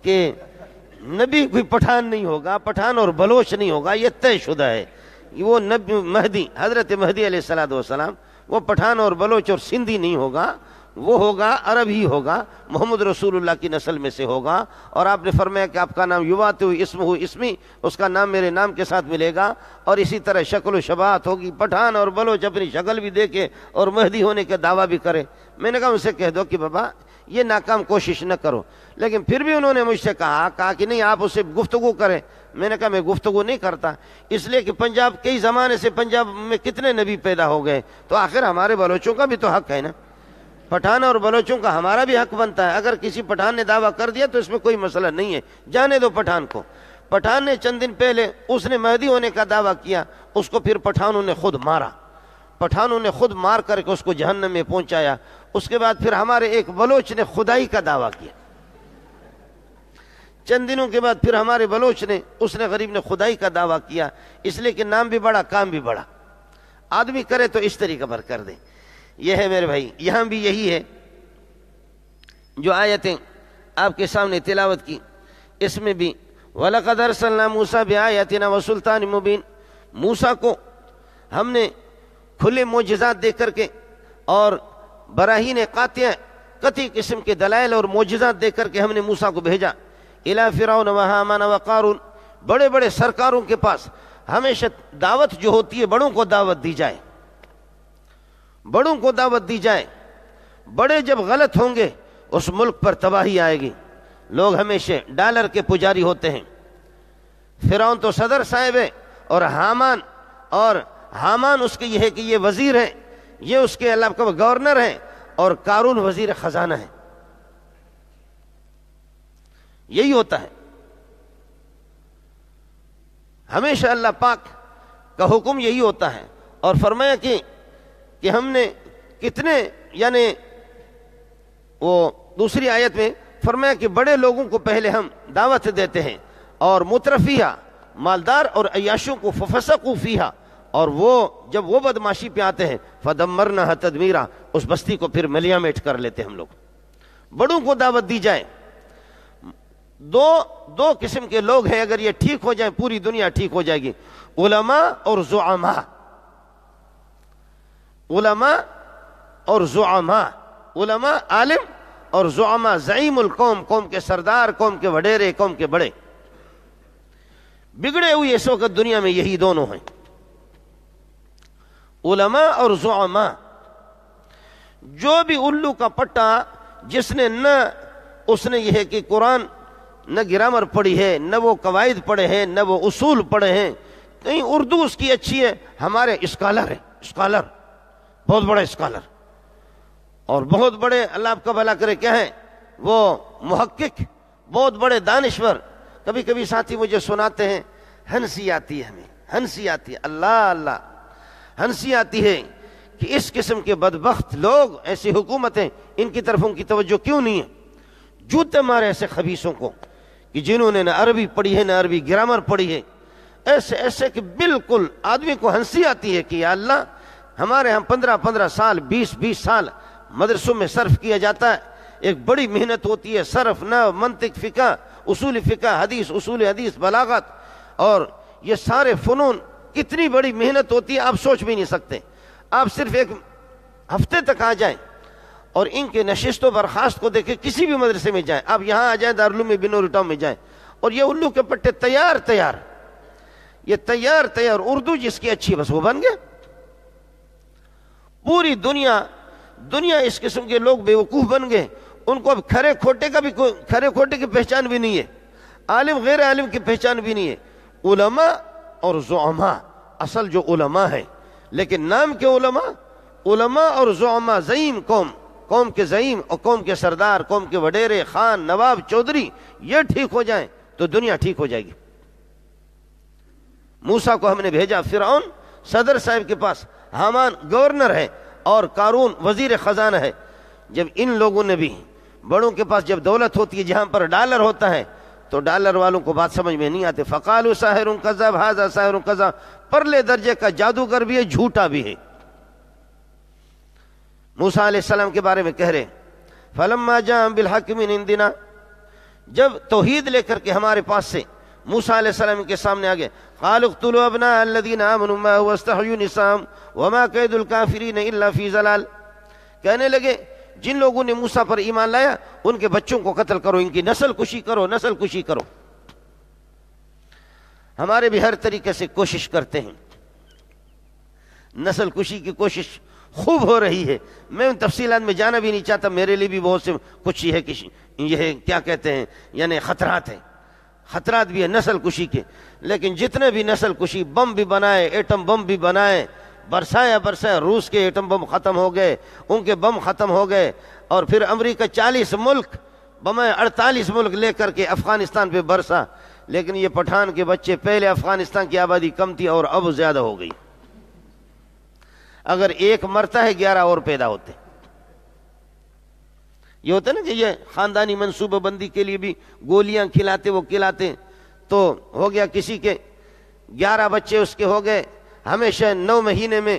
کہ نبی کوئی پٹھان نہیں ہوگا، پٹھان اور بلوچ نہیں ہوگا، یہ طے شدہ ہے. وہ نبی مہدی حضرت مہدی علیہ السلام وہ پٹھان اور بلوچ اور سندھی نہیں ہوگا، وہ ہوگا عرب ہی ہوگا، محمد رسول اللہ کی نسل میں سے ہوگا. اور آپ نے فرمایا کہ آپ کا نام یوات ہو اسم ہو اسمی، اس کا نام میرے نام کے ساتھ ملے گا. اور اسی طرح شکل و شباہت ہوگی. پٹھان اور بلوچ اپنی شکل بھی دیکھے اور مہدی ہونے کا دعویٰ بھی کرے. میں نے کہا ان سے کہہ دو کہ بابا یہ ناکام کوشش نہ کرو. لیکن پھر بھی انہوں نے مجھ سے کہا کہ نہیں آپ اس سے گفتگو کریں. میں نے کہا میں گفتگو نہیں کرتا، اس لیے کہ پنجاب کئی زمانے سے پنجاب میں کتنے نبی پیدا ہو گئے، تو آخر ہمارے بلوچوں کا بھی تو حق ہے نا، پٹھان اور بلوچوں کا ہمارا بھی حق بنتا ہے. اگر کسی پٹھان نے دعویٰ کر دیا تو اس میں کوئی مسئلہ نہیں ہے، جانے دو پٹھان کو. پٹھان نے چند دن پہلے اس نے مہدی ہونے کا دعویٰ کیا، اس کو پھر پٹھانوں نے خود پٹھانوں نے خود مار کر کے اس کو جہنم میں پہنچایا. اس کے بعد پھر ہمارے ایک بلوچ نے خدائی کا دعویٰ کیا. چند دنوں کے بعد پھر ہمارے بلوچ نے اس نے غریب نے خدائی کا دعویٰ کیا، اس لیے کہ نام بھی بڑا کام بھی بڑا. آدمی کرے تو اس طریقے پر کر دے. یہ ہے میرے بھائی، یہاں بھی یہی ہے جو آیتیں آپ کے سامنے تلاوت کی، اس میں بھی وَلَقَدْ أَرْسَلْنَا مُوسَىٰ بِآيَاتِنَا وَسُلْطَانٍ مُبِينٍ، موسیٰ کو ہم نے کھلے معجزات دے کر کے اور براہین قطعی قسم کے دلائل اور معجزات دے کر کے ہم نے موسیٰ کو بھیجا. اِلَىٰ فِرْعَوْنَ وَهَامَانَ وَقَارُونَ، بڑے بڑے سرکاروں کے پاس. ہمیشہ دعوت جو ہوتی ہے بڑوں کو دعوت دی جائے، بڑوں کو دعوت دی جائے. بڑے جب غلط ہوں گے اس ملک پر تباہی آئے گی. لوگ ہمیشہ ڈالر کے پجاری ہوتے ہیں. فرعون تو صدر صاحب ہے اور حامان اس کے یہ ہے کہ یہ وزیر ہے، یہ اس کے اللہ کا گورنر ہے، اور قارون وزیر خزانہ ہے. یہی ہوتا ہے. ہمیشہ اللہ پاک کا حکم یہی ہوتا ہے. اور فرمایا کہ ہم نے کتنے، یعنی وہ دوسری آیت میں فرمایا کہ بڑے لوگوں کو پہلے ہم دعوت دیتے ہیں، اور مترفیہ مالدار اور عیاشوں کو ففسقوا فیہا، اور وہ جب وہ بدماشی پہ آتے ہیں فدمرناها تدمیرا، اس بستی کو پھر ملیاں میٹ کر لیتے ہم لوگ. بڑوں کو دعوت دی جائے. دو قسم کے لوگ ہیں، اگر یہ ٹھیک ہو جائیں پوری دنیا ٹھیک ہو جائے گی. علماء اور زعماء. علماء اور زعماء، علماء عالم اور زعماء زعیم القوم، قوم کے سردار، قوم کے وڈیرے، قوم کے بڑے. بگڑے ہوئے اس وقت دنیا میں یہی دونوں ہیں، علماء اور زعماء. جو بھی الو کا پٹا جس نے نہ اس نے یہ ہے کہ قرآن نہ گرامر پڑھی ہے، نہ وہ قواعد پڑھے ہیں، نہ وہ اصول پڑھے ہیں، کہیں اردو اس کی اچھی ہے. ہمارے اسکالر ہیں، اسکالر، بہت بڑے اسکالر، اور بہت بڑے اللہ آپ کا بھلا کرے کیا ہیں وہ محقق، بہت بڑے دانشور. کبھی کبھی ساتھی مجھے سناتے ہیں، ہنسی آتی ہے، ہمیں ہنسی آتی ہے، اللہ اللہ ہنسی آتی ہے کہ اس قسم کے بدبخت لوگ، ایسی حکومتیں، ان کی طرف ان کی توجہ کیوں نہیں ہے. جوتے مارے ایسے خبیثوں کو کہ جنہوں نے نہ عربی پڑھی ہے نہ عربی گرامر پڑھی ہے. ایسے ایسے کہ بالکل آدمی کو ہنسی آتی ہے کہ یا اللہ، ہمارے ہم 15 سال 20 سال مدرسوں میں صرف کیا جاتا ہے. ایک بڑی محنت ہوتی ہے، صرف، نحو، منطق، فقہ، اصول فقہ، حدیث، اصول حدیث، بلاغت، اور یہ سارے فنون کتنی بڑی محنت ہوتی ہے آپ سوچ بھی نہیں سکتے. آپ صرف ایک ہفتے تک آ جائیں اور ان کے نشست و برخاست کو دیکھیں. کسی بھی مدرسے میں جائیں آپ، یہاں آ جائیں دارالعلوم میں، بنور ٹاؤن میں جائیں، اور یہ الو کے پٹے تیار، یہ تیار اردو جس کی اچھی بس وہ بن گیا. پوری دنیا اس قسم کے لوگ بیوقوف بن گئے. ان کو اب کھرے کھوٹے کی پہچان بھی نہیں ہے، عالم غیر عالم کی پہچان بھی نہیں ہے. علماء اور زعماء اصل جو علماء ہیں، لیکن نام کے علماء اور زعماء، زعیم قوم کے زعیم اور قوم کے سردار، قوم کے وڈیرے، خان، نواب، چودھری، یہ ٹھیک ہو جائیں تو دنیا ٹھیک ہو جائے گی. موسیٰ کو ہم نے بھیجا فرعون صدر صاحب کے پاس، حامان گورنر ہے، اور قارون وزیر خزانہ ہے. جب ان لوگوں نے بھی، بڑوں کے پاس جب دولت ہوتی ہے، جہاں پر ڈالر ہوتا ہے، تو ڈالر والوں کو بات سمجھ میں نہیں آتے. فقالوا ساحر کذاب ھذا ساحر کذاب، پرلے درجے کا جادوگر بھی ہے، جھوٹا بھی ہے. موسیٰ علیہ السلام کے بارے میں کہہ رہے فلما جاء بالحق من عندنا، جب توحید لے کر کے ہمارے پاس سے موسیٰ علیہ السلام کے سامنے آگے، قالوا اقتلوا ابناء الذين آمنوا معه واستحيوا نساءهم وما كيد الكافرين الا في ضلال. کہنے لگے جن لوگوں نے موسیٰ پر ایمان لایا ان کے بچوں کو قتل کرو، ان کی نسل کشی کرو. ہمارے بھی ہر طریقے سے کوشش کرتے ہیں، نسل کشی کی کوشش خوب ہو رہی ہے. میں ان تفصیلات میں جانا بھی نہیں چاہتا، میرے لیے بھی بہت سے کچھ ہے کہ یہ کیا کہتے ہیں، یعنی خطرات بھی ہے نسل کشی کے. لیکن جتنے بھی نسل کشی، بم بھی بنائے، ایٹم بم بھی بنائے، برسایا روس کے ایٹم بم ختم ہو گئے، ان کے بم ختم ہو گئے، اور پھر امریکہ 40 ملک بمائے، 48 ملک لے کر کے افغانستان پہ برسا. لیکن یہ پٹھان کے بچے، پہلے افغانستان کی آبادی کم تھی اور اب زیادہ ہو گئی. اگر ایک مرتا ہے 11 اور پیدا ہوتے. یہ ہوتا ہے نا کہ یہ خاندانی منصوبہ بندی کے لیے بھی گولیاں کھلاتے، وہ کھلاتے، تو ہو گیا کسی کے 11 بچے اس کے ہو گئے. ہمیشہ 9 مہینے میں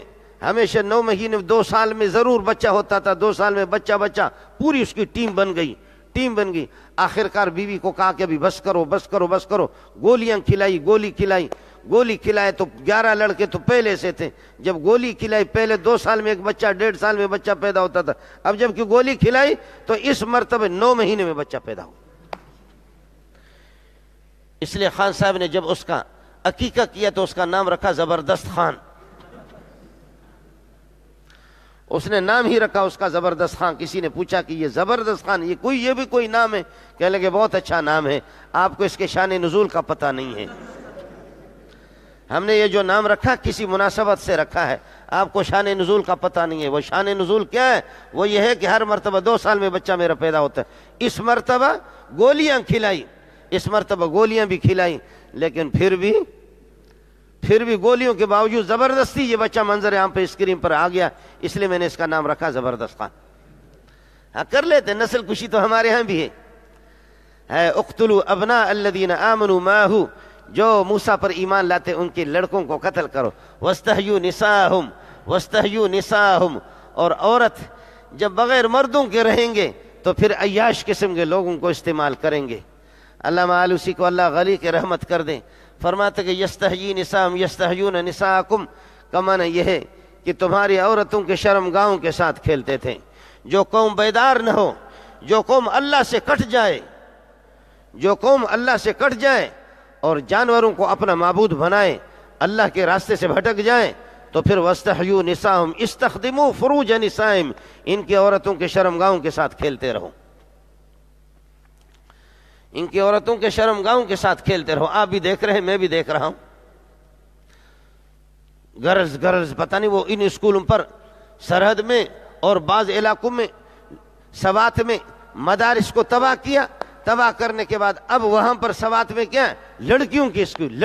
2 سال میں ضرور بچہ ہوتا تھا. 2 سال میں بچہ پوری اس کی ٹیم بن گئی. آخرکار بیوی کو کہا کہ ابھی بس کرو. گولی کھلائے تو 11 لڑکے تو پہلے سے تھے. جب گولی کھلائی پہلے 2 سال میں ایک بچہ، 1.5 سال میں بچہ پیدا ہوتا تھا. اب جب کہ گولی کھلائی تو اس مرتبہ 9 مہینے میں بچہ پیدا ہو. اس لیے خان صاحب نے جب اس کا عقیقہ کیا تو اس کا نام رکھا زبردست خان. اس نے نام ہی رکھا اس کا زبردست خان. کسی نے پوچھا کہ یہ زبردست خان یہ بھی کوئی نام ہے؟ کہنے لگے بہت اچھا نام ہے، آپ کو اس کے شان نزول کا پتہ نہیں ہے. ہم نے یہ جو نام رکھا کسی مناسبت سے رکھا ہے، آپ کو شان نزول کا پتہ نہیں ہے. وہ شان نزول کیا ہے؟ وہ یہ ہے کہ ہر مرتبہ 2 سال میں بچہ میرا پیدا ہوتا ہے. اس مرتبہ گولیاں بھی کھلائی، لیکن پھر بھی گولیوں کے باوجود زبردستی یہ بچہ منظر عام پہ اسکرین پر آ گیا. اس لیے میں نے اس کا نام رکھا زبردست خان. ہاں کر لیتے، نسل کشی تو ہمارے ہاں بھی ہے. اقتلوا ابناء الذین آمنوا معه، جو موسیٰ پر ایمان لاتے ان کے لڑکوں کو قتل کرو. واستحیوا نساءہم، اور عورت جب بغیر مردوں کے رہیں گے تو پھر عیاش قسم کے لوگوں کو استعمال کریں گے. علامہ آلوسی کو اللہ غلی کے رحمت کر دیں، فرماتے کہ یستحیی نساءہم یستحیون نساءکم کا معنی یہ ہے کہ تمہاری عورتوں کے شرم گاہوں کے ساتھ کھیلتے تھے. جو قوم بیدار نہ ہو، جو قوم اللہ سے کٹ جائے اور جانوروں کو اپنا معبود بنائے، اللہ کے راستے سے بھٹک جائیں، تو پھر وَاسْتَحْيُوا نِسَاءَهُمْ اسْتَخْدِمُوا فُرُوجَ نِسَائِهِمْ، ان کی عورتوں کے شرمگاہوں کے ساتھ کھیلتے رہو. آپ بھی دیکھ رہے ہیں، میں بھی دیکھ رہا ہوں. گرلز پتہ نہیں وہ ان اسکولوں پر سرحد میں اور بعض علاقوں میں سوات میں مدارس کو تباہ کرنے کے بعد اب وہاں پر سوات میں کیا ہے؟ لڑکیوں کے اسکول.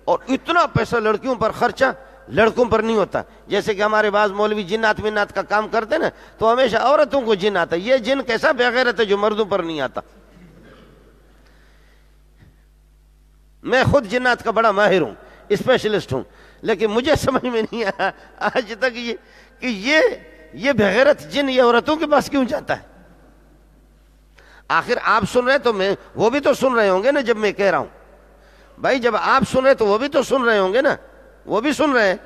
اور اتنا پیسہ لڑکیوں پر خرچہ لڑکوں پر نہیں ہوتا. جیسے کہ ہمارے بعض مولوی جنات منات کا کام کرتے نا، تو ہمیشہ عورتوں کو جن آتا ہے. یہ جن کیسا بغیرت ہے جو مردوں پر نہیں آتا. میں خود جنات کا بڑا ماہر ہوں، اسپیشلسٹ ہوں، لیکن مجھے سمجھ میں نہیں آیا آج تک کہ یہ بغیرت جن یہ عورتوں کے پاس کیوں جاتا ہے. آخر آپ سن رہے تو وہ بھی تو سن رہے ہوں گے نا. جب میں کہہ رہا ہوں بھائی، جب آپ سن رہے تو وہ بھی تو سن رہے ہوں گے نا. وہ بھی سن رہے ہیں،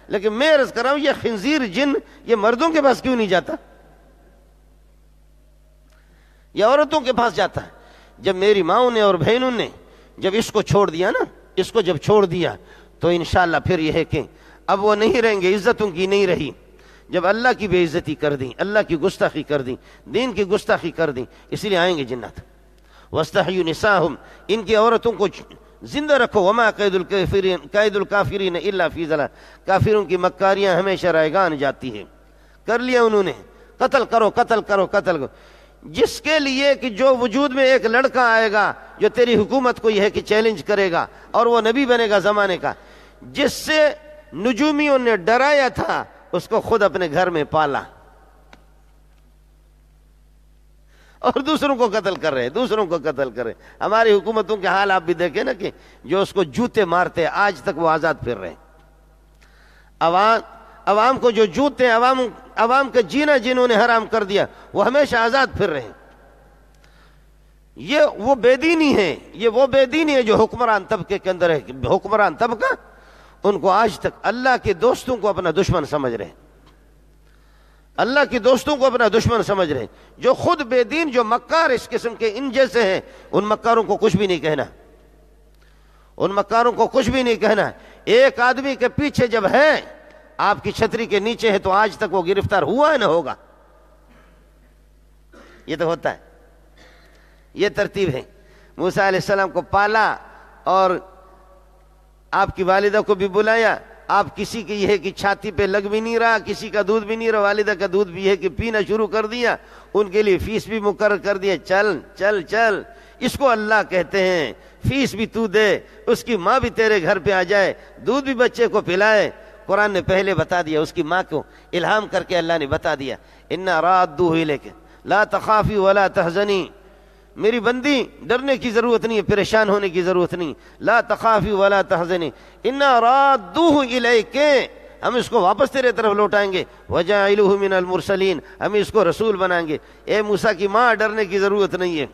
لیکن میں عرض کر رہا ہوں یہ خنزیر جن یہ مردوں کے پاس کیوں نہیں جاتا، یہ عورتوں کے پاس جاتا ہے. جب میری ماؤں نے اور بہنوں نے جب اس کو چھوڑ دیا نا، اس کو جب چھوڑ دیا تو انشاءاللہ پھر یہ ہے کہ اب وہ نہیں رہیں گے، عزتوں کی نہیں رہی. جب اللہ کی بے عزتی کر دی، اللہ کی گستاخی کر دی، دین کی گستاخی کر دی، اسی لیے آئیں گے جنات. واستحیوا نساءہم، ان کی عورتوں کو زندہ رکھو. وما قید الکافرین الا فی ضلال، کافروں کی مکاریاں ہمیشہ رائگان جاتی ہیں. کر لیا انہوں نے، قتل کرو. جس کے لیے کہ جو وجود میں ایک لڑکا آئے گا جو تیری حکومت کو یہ ہے کہ چیلنج کرے گا اور وہ نبی بنے گا زمانے کا، جس سے نجومیوں نے ڈرایا تھا اس کو خود اپنے گھر میں پالا اور دوسروں کو قتل کر رہے. ہماری حکومتوں کے حال آپ بھی دیکھیں نا کہ جو اس کو جوتے مارتے آج تک وہ آزاد پھر رہے. عوام کو جو جوتے عوام کا جینا جنہوں نے حرام کر دیا وہ ہمیشہ آزاد پھر رہے. یہ وہ بے دینی ہے جو حکمران طبقے کے اندر ہے. حکمران طبقہ ان کو آج تک اللہ کے دوستوں کو اپنا دشمن سمجھ رہے جو خود بے دین، جو مکار اس قسم کے ان جیسے ہیں، ان مکاروں کو کچھ بھی نہیں کہنا. ایک آدمی کے پیچھے جب ہے، آپ کی چھتری کے نیچے ہے، تو آج تک وہ گرفتار ہوا ہے نہ ہوگا. یہ تو ہوتا ہے، یہ ترتیب ہے. موسیٰ علیہ السلام کو پالا اور آپ کی والدہ کو بھی بلایا. آپ کسی کی یہ ہے کہ چھاتی پہ لگ بھی نہیں رہا، کسی کا دودھ بھی نہیں رہا، والدہ کا دودھ بھی ہے کہ پینا شروع کر دیا. ان کے لیے فیس بھی مقرر کر دیا. چل اس کو اللہ کہتے ہیں، فیس بھی تو دے، اس کی ماں بھی تیرے گھر پہ آ جائے، دودھ بھی بچے کو پلائے. قرآن نے پہلے بتا دیا، اس کی ماں کو الہام کر کے اللہ نے بتا دیا، انا رادوہ الیک لا تخافی ولا تحزنی، میری بندی ڈرنے کی ضرورت نہیں ہے، پریشان ہونے کی ضرورت نہیں، لا تخافی ولا تحزنی انا رادوہ الیک، ہم اس کو واپس تیرے طرف لوٹائیں گے، وجاعلوہ من المرسلین، ہم اس کو رسول بنائیں گے۔ اے موسیٰ کی ماں ڈرنے کی ضرورت نہیں ہے۔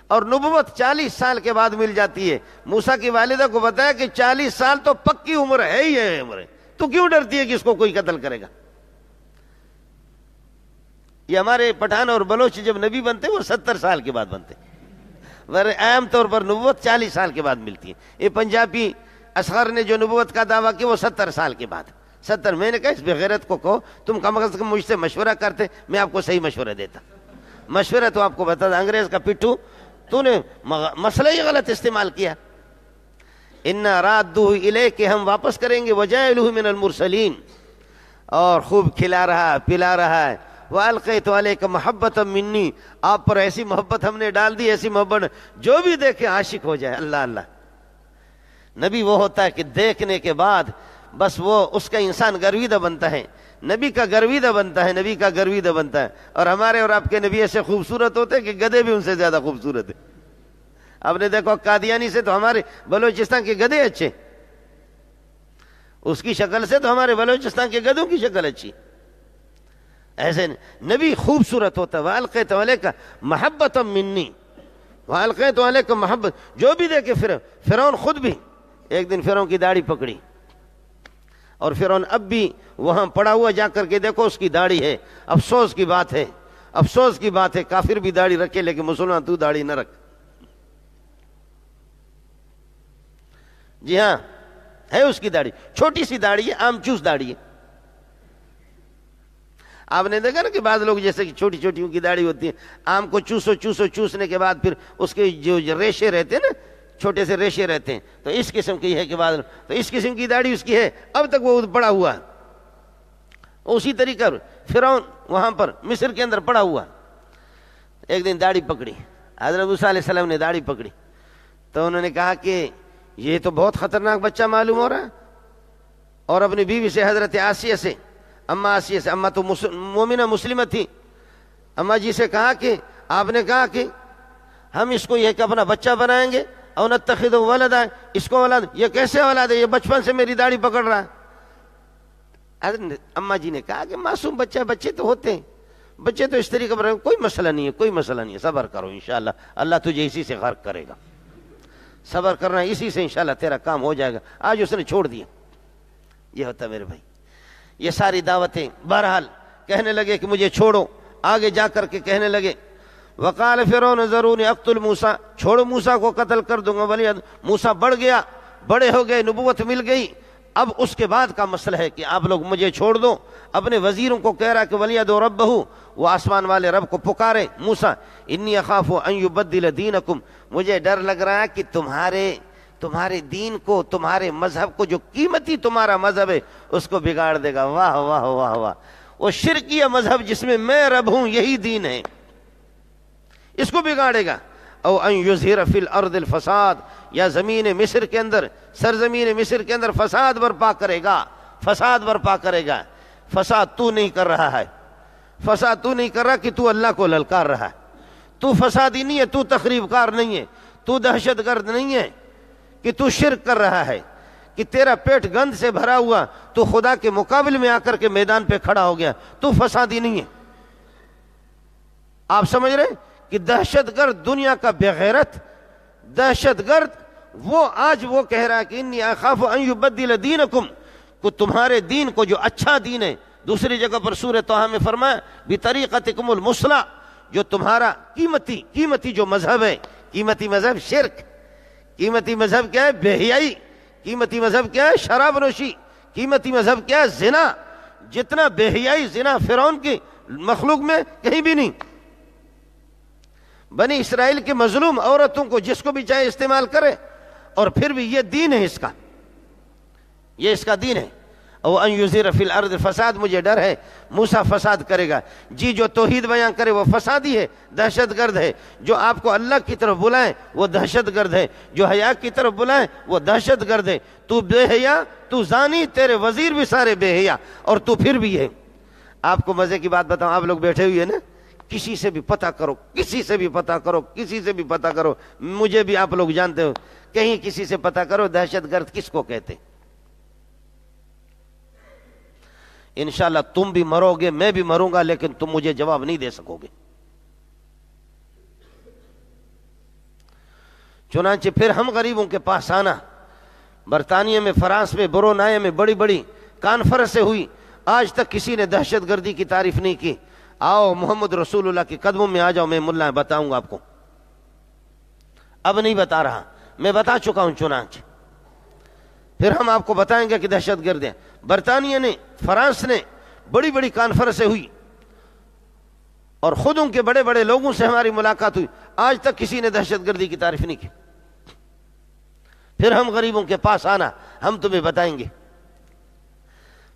اور نبوت 40 سال کے بعد مل جاتی ہے۔ موسیٰ کی والدہ کو بتایا کہ 40 سال تو پکی عمر ہے ہی ہے، عمر ہے، تو کیوں ڈرتی ہے کہ اس کو کوئی قتل کرے گا؟ یہ ہمارے پٹھان اور بلوچ جب نبی بنتے وہ 70 سال کے بعد بنتے، عام طور پر نبوت 40 سال کے بعد ملتی ہے۔ یہ پنجابی اصغر نے جو نبوت کا دعویٰ کیا وہ 70 سال کے بعد، 70۔ میں نے کہا اس بغیرت کو کہو تم کم از کم مجھ سے مشورہ کرتے، میں آپ کو صحیح مشورہ دیتا، مشورہ تو آپ کو بتا، انگریز کا پٹھو تو نے مسئلہ ہی غلط استعمال کیا۔ انا رادوہ الیک، ہم واپس کریں گے، وجاعلوہ من المرسلین، اور خوب کھلا رہا پلا رہا ہے۔ وَأَلْقَيْتُ عَلَيْكَ مَحَبَّةً مِّنِّي، آپ پر ایسی محبت ہم نے ڈال دی، ایسی محبت جو بھی دیکھے عاشق ہو جائے۔ اللہ اللہ، نبی وہ ہوتا ہے کہ دیکھنے کے بعد بس وہ اس کا انسان گرویدہ بنتا ہے، نبی کا گرویدہ بنتا ہے، نبی کا گرویدہ بنتا ہے۔ اور ہمارے اور آپ کے نبی ایسے خوبصورت ہوتے ہیں کہ گدھے بھی ان سے زیادہ خوبصورت ہیں۔ آپ نے دیکھو قادیانی سے تو ہمارے بلوچستان کے گدھے اچھے، اس کی شکل سے تو ہمارے بلوچستان کے گدھوں کی شکل اچھی۔ ایسے نبی خوبصورت ہوتا ہے۔ وَأَلْقَيْتُ عَلَيْكَ مَحَبَّةً مِّنِّي، وَأَلْقَيْتُ عَلَيْكَ مَحَبَّةً، جو بھی دیکھے فرعون خود بھی ایک دن فرعون کی داڑھی پکڑی، اور فرعون اب بھی وہاں پڑا ہوا، جا کر کے دیکھو اس کی داڑھی ہے۔ افسوس کی بات ہے، افسوس کی بات ہے، کافر بھی داڑھی رکھے لیکن مسلمان تو داڑھی نہ رکھ۔ جی ہاں، ہے اس کی داڑھی، چھوٹی سی داڑھی ہے، آم چوس داڑھی ہے۔ آپ نے دیکھا نا کہ بعض لوگ جیسے کہ چھوٹی چھوٹی کی داڑھی ہوتی ہے، آم کو چوسو چوسو، چوسنے کے بعد پھر اس کے جو ریشے رہتے ہیں نا، چھوٹے سے ریشے رہتے ہیں، تو اس قسم کی ہے کہ بعض، تو اس قسم کی داڑھی اس کی ہے، اب تک وہ پڑا ہوا ہے۔ اسی طریقہ فرعون وہاں پر مصر کے اندر پڑا ہوا، ایک دن داڑھی پکڑی، حضرت موسیٰ علیہ السلام نے داڑھی پکڑی، تو انہوں نے کہا کہ یہ تو بہت خطرناک بچہ معلوم ہو رہا ہے، اور اپنی بیوی سے حضرت آسیہ سے، اماں آسیہ سے، اماں تو مومنہ مسلمہ تھی، اماں جی سے کہا کہ آپ نے کہا کہ ہم اس کو یہ کہ اپنا بچہ بنائیں گے، اور نتخذ ولدا، اس کو اولاد، یہ کیسے اولاد ہے، یہ بچپن سے میری داڑھی پکڑ رہا ہے۔ اماں جی نے کہا کہ معصوم بچہ، بچے تو ہوتے ہیں، بچے تو اس طریقے پر، کوئی مسئلہ نہیں ہے، کوئی مسئلہ نہیں ہے، صبر کرو، انشاءاللہ اللہ تجھے اسی سے غرق کرے گا، صبر کرنا، اسی سے انشاءاللہ تیرا کام ہو جائے گا۔ آج اس نے چھوڑ دیا۔ یہ ہوتا میرے بھائی، یہ ساری دعوتیں بہرحال کہنے لگے کہ مجھے چھوڑو، آگے جا کر کے کہنے لگے وقال فرعون ذرونی اقتل موسیٰ، چھوڑو موسیٰ کو قتل کر دوں گا، ولی موسیٰ بڑھ گیا، بڑے ہو گئے، نبوت مل گئی، اب اس کے بعد کا مسئلہ ہے کہ آپ لوگ مجھے چھوڑ دو۔ اپنے وزیروں کو کہہ رہا کہ ولیدعو ربہ، وہ آسمان والے رب کو پکارے، موسیٰ انی اخاف ان یبدل دینکم، مجھے ڈر لگ رہا ہے کہ تمہارے دین کو، تمہارے مذہب کو، جو قیمتی تمہارا مذہب ہے اس کو بگاڑ دے گا۔ واہ واہ واہ واہ، وہ شرکیہ مذہب جس میں میں رب ہوں یہی دین ہے، اس کو بگاڑے گا۔ او ان یظہر فی الارض الفساد، یا زمین مصر کے اندر، سرزمین مصر کے اندر فساد برپا کرے گا، فساد برپا کرے گا۔ فساد تو نہیں کر رہا ہے، فساد تو نہیں کر رہا کہ تو اللہ کو للکار رہا ہے، تو فسادی نہیں ہے، تو تخریب کار نہیں ہے، تو دہشت گرد نہیں ہے کہ تو شرک کر رہا ہے، کہ تیرا پیٹ گند سے بھرا ہوا، تو خدا کے مقابل میں آ کر کے میدان پہ کھڑا ہو گیا، تو فسادی نہیں ہے۔ آپ سمجھ رہے کہ دہشت گرد، دنیا کا بغیرت دہشت گرد، وہ آج وہ کہہ رہا ہے کہ انی اخاف ان یبدل دینکم، کو تمہارے دین کو جو اچھا دین ہے، دوسری جگہ پر سورہ طٰہٰ میں فرمایا بطریقتکم المثلیٰ، جو تمہارا قیمتی جو مذہب ہے، قیمتی مذہب شرک، قیمتی مذہب کیا ہے بے حیائی، قیمتی مذہب کیا ہے شراب نوشی، قیمتی مذہب کیا ہے زنا، جتنا بے حیائی زنا فرعون کی مخلوق میں کہیں بھی نہیں۔ بنی اسرائیل کے مظلوم عورتوں کو جس کو بھی چاہے استعمال کرے، اور پھر بھی یہ دین ہے اس کا، یہ اس کا دین ہے۔ او ان یظہر فی الارض فساد، مجھے ڈر ہے موسیٰ فساد کرے گا۔ جی جو توحید بیان کرے وہ فسادی ہے، دہشت گرد ہے۔ جو آپ کو اللہ کی طرف بلائیں وہ دہشت گرد ہے، جو حیا کی طرف بلائیں وہ دہشت گرد ہے۔ تو بے حیا، تو زانی، تیرے وزیر بھی سارے بے حیا، اور تو پھر بھی ہے۔ آپ کو مزے کی بات بتاؤں، آپ لوگ بیٹھے ہوئے ہیں نا، کسی سے بھی پتہ کرو، کسی سے بھی پتہ کرو، کسی سے بھی پتہ کرو، مجھے بھی آپ لوگ جانتے ہو، کہیں کسی سے پتہ کرو دہشت گرد کس کو کہتے۔ انشاءاللہ تم بھی مرو گے، میں بھی مروں گا، لیکن تم مجھے جواب نہیں دے سکو گے۔ چنانچہ پھر ہم غریبوں کے پاس آنا۔ برطانیہ میں، فرانس میں، برونائی میں بڑی بڑی کانفرنسیں ہوئی، آج تک کسی نے دہشت گردی کی تعریف نہیں کی۔ آؤ محمد رسول اللہ کے قدموں میں آ جاؤ، میں ملا بتاؤں گا آپ کو۔ اب نہیں بتا رہا، میں بتا چکا ہوں۔ چنانچہ پھر ہم آپ کو بتائیں گے کہ دہشت گرد ہیں۔ برطانیہ نے، فرانس نے بڑی بڑی کانفرنسیں ہوئی، اور خود ان کے بڑے بڑے لوگوں سے ہماری ملاقات ہوئی، آج تک کسی نے دہشت گردی کی تعریف نہیں کی۔ پھر ہم غریبوں کے پاس آنا، ہم تمہیں بتائیں گے۔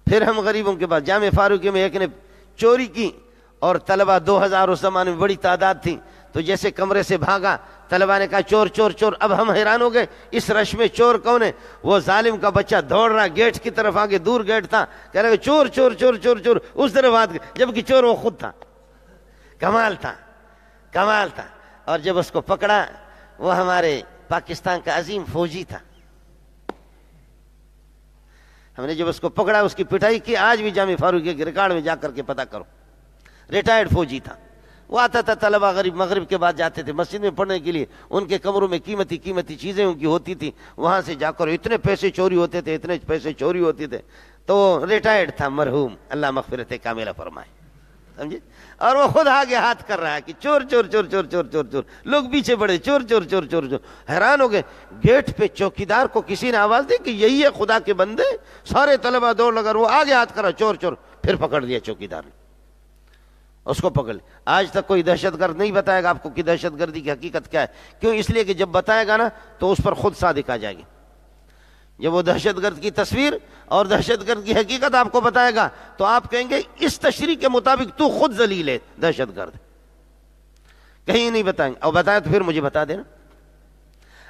پھر ہم غریبوں کے پاس، جامع فاروقی میں ایک نے چوری کی، اور طلبہ 2000 اس زمانے میں بڑی تعداد تھی، تو جیسے کمرے سے بھاگا، طلبہ نے کہا چور چور چور۔ اب ہم حیران ہو گئے، اس رش میں چور کون ہے؟ وہ ظالم کا بچہ دوڑ رہا گیٹ کی طرف، آگے دور گیٹ تھا، کہہ رہا چور چور چور چور چور، اس طرف ہاتھ، جبکہ چور وہ خود تھا۔ کمال تھا، کمال تھا۔ اور جب اس کو پکڑا، وہ ہمارے پاکستان کا عظیم فوجی تھا۔ ہم نے جب اس کو پکڑا، اس کی پٹائی کی، آج بھی جامع فاروقی کے ریکارڈ میں جا کر کے پتہ کرو، ریٹائرڈ فوجی تھا۔ وہ آتا تھا، طلبہ غریب مغرب کے بعد جاتے تھے مسجد میں پڑھنے کے لیے، ان کے کمروں میں قیمتی قیمتی چیزیں ان کی ہوتی تھی، وہاں سے جا کر اتنے پیسے چوری ہوتے تھے، اتنے پیسے چوری ہوتے تھے۔ تو ریٹائرڈ تھا، مرحوم، اللہ مغفرت کاملہ فرمائے، سمجھے؟ اور وہ خود آگے ہاتھ کر رہا ہے کہ چور چور چور چور چور چور چور، لوگ پیچھے بڑے چور چور چور چور چور۔ حیران ہو گئے، گیٹ پہ چوکیدار کو کسی نے آواز دی کہ یہی ہے خدا کے بندے؟ سارے طلبہ دوڑ لگا، وہ آگے ہاتھ کرا چور چور، پھر پکڑ دیا چوکیدار نے، اس کو پکڑ لیا۔ آج تک کوئی دہشت گرد نہیں بتائے گا آپ کو کہ دہشت گردی کی حقیقت کیا ہے۔ کیوں؟ اس لیے کہ جب بتائے گا نا تو اس پر خود صادق آ جائے گی۔ جب وہ دہشت گرد کی تصویر اور دہشت گرد کی حقیقت آپ کو بتائے گا تو آپ کہیں گے اس تشریح کے مطابق تو خود ذلیل ہے، دہشت گرد۔ کہیں نہیں بتائیں گے، اور بتائیں تو پھر مجھے بتا دینا۔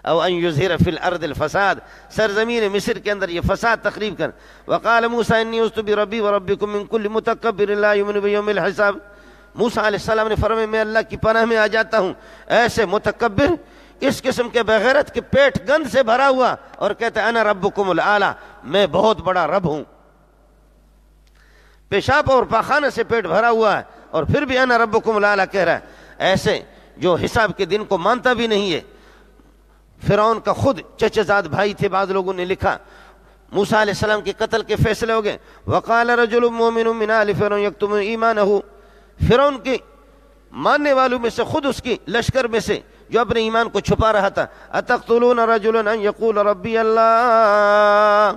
او ان یظہر فی الارض الفساد، سرزمین مصر کے اندر یہ فساد تخریب کر۔ وقال موسیٰ انی عذت بربی وربکم من کل متکبر لا یؤمن بیوم الحساب۔ موسیٰ علیہ السلام نے فرمایا میں اللہ کی پناہ میں آ جاتا ہوں ایسے متکبر، اس قسم کے بغیرت کے پیٹ گند سے بھرا ہوا، اور کہتا ہے انا ربکم الاعلی، میں بہت بڑا رب ہوں۔ پیشاب اور پاخانہ سے پیٹ بھرا ہوا ہے، اور پھر بھی انا ربکم الاعلی کہہ رہا ہے۔ ایسے جو حساب کے دن کو مانتا بھی نہیں ہے۔ فرعون کا خود چچا زاد بھائی تھے، بعض لوگوں نے لکھا، موسیٰ علیہ السلام کے قتل کے فیصلے ہو گئے۔ وقال رجل مؤمن من آل فرعون یکتم ایمانہ، فرعون کے ماننے والوں میں سے، خود اس کی لشکر میں سے جو اپنے ایمان کو چھپا رہا تھا، اتقتلون رجلا ان یقول ربی اللہ،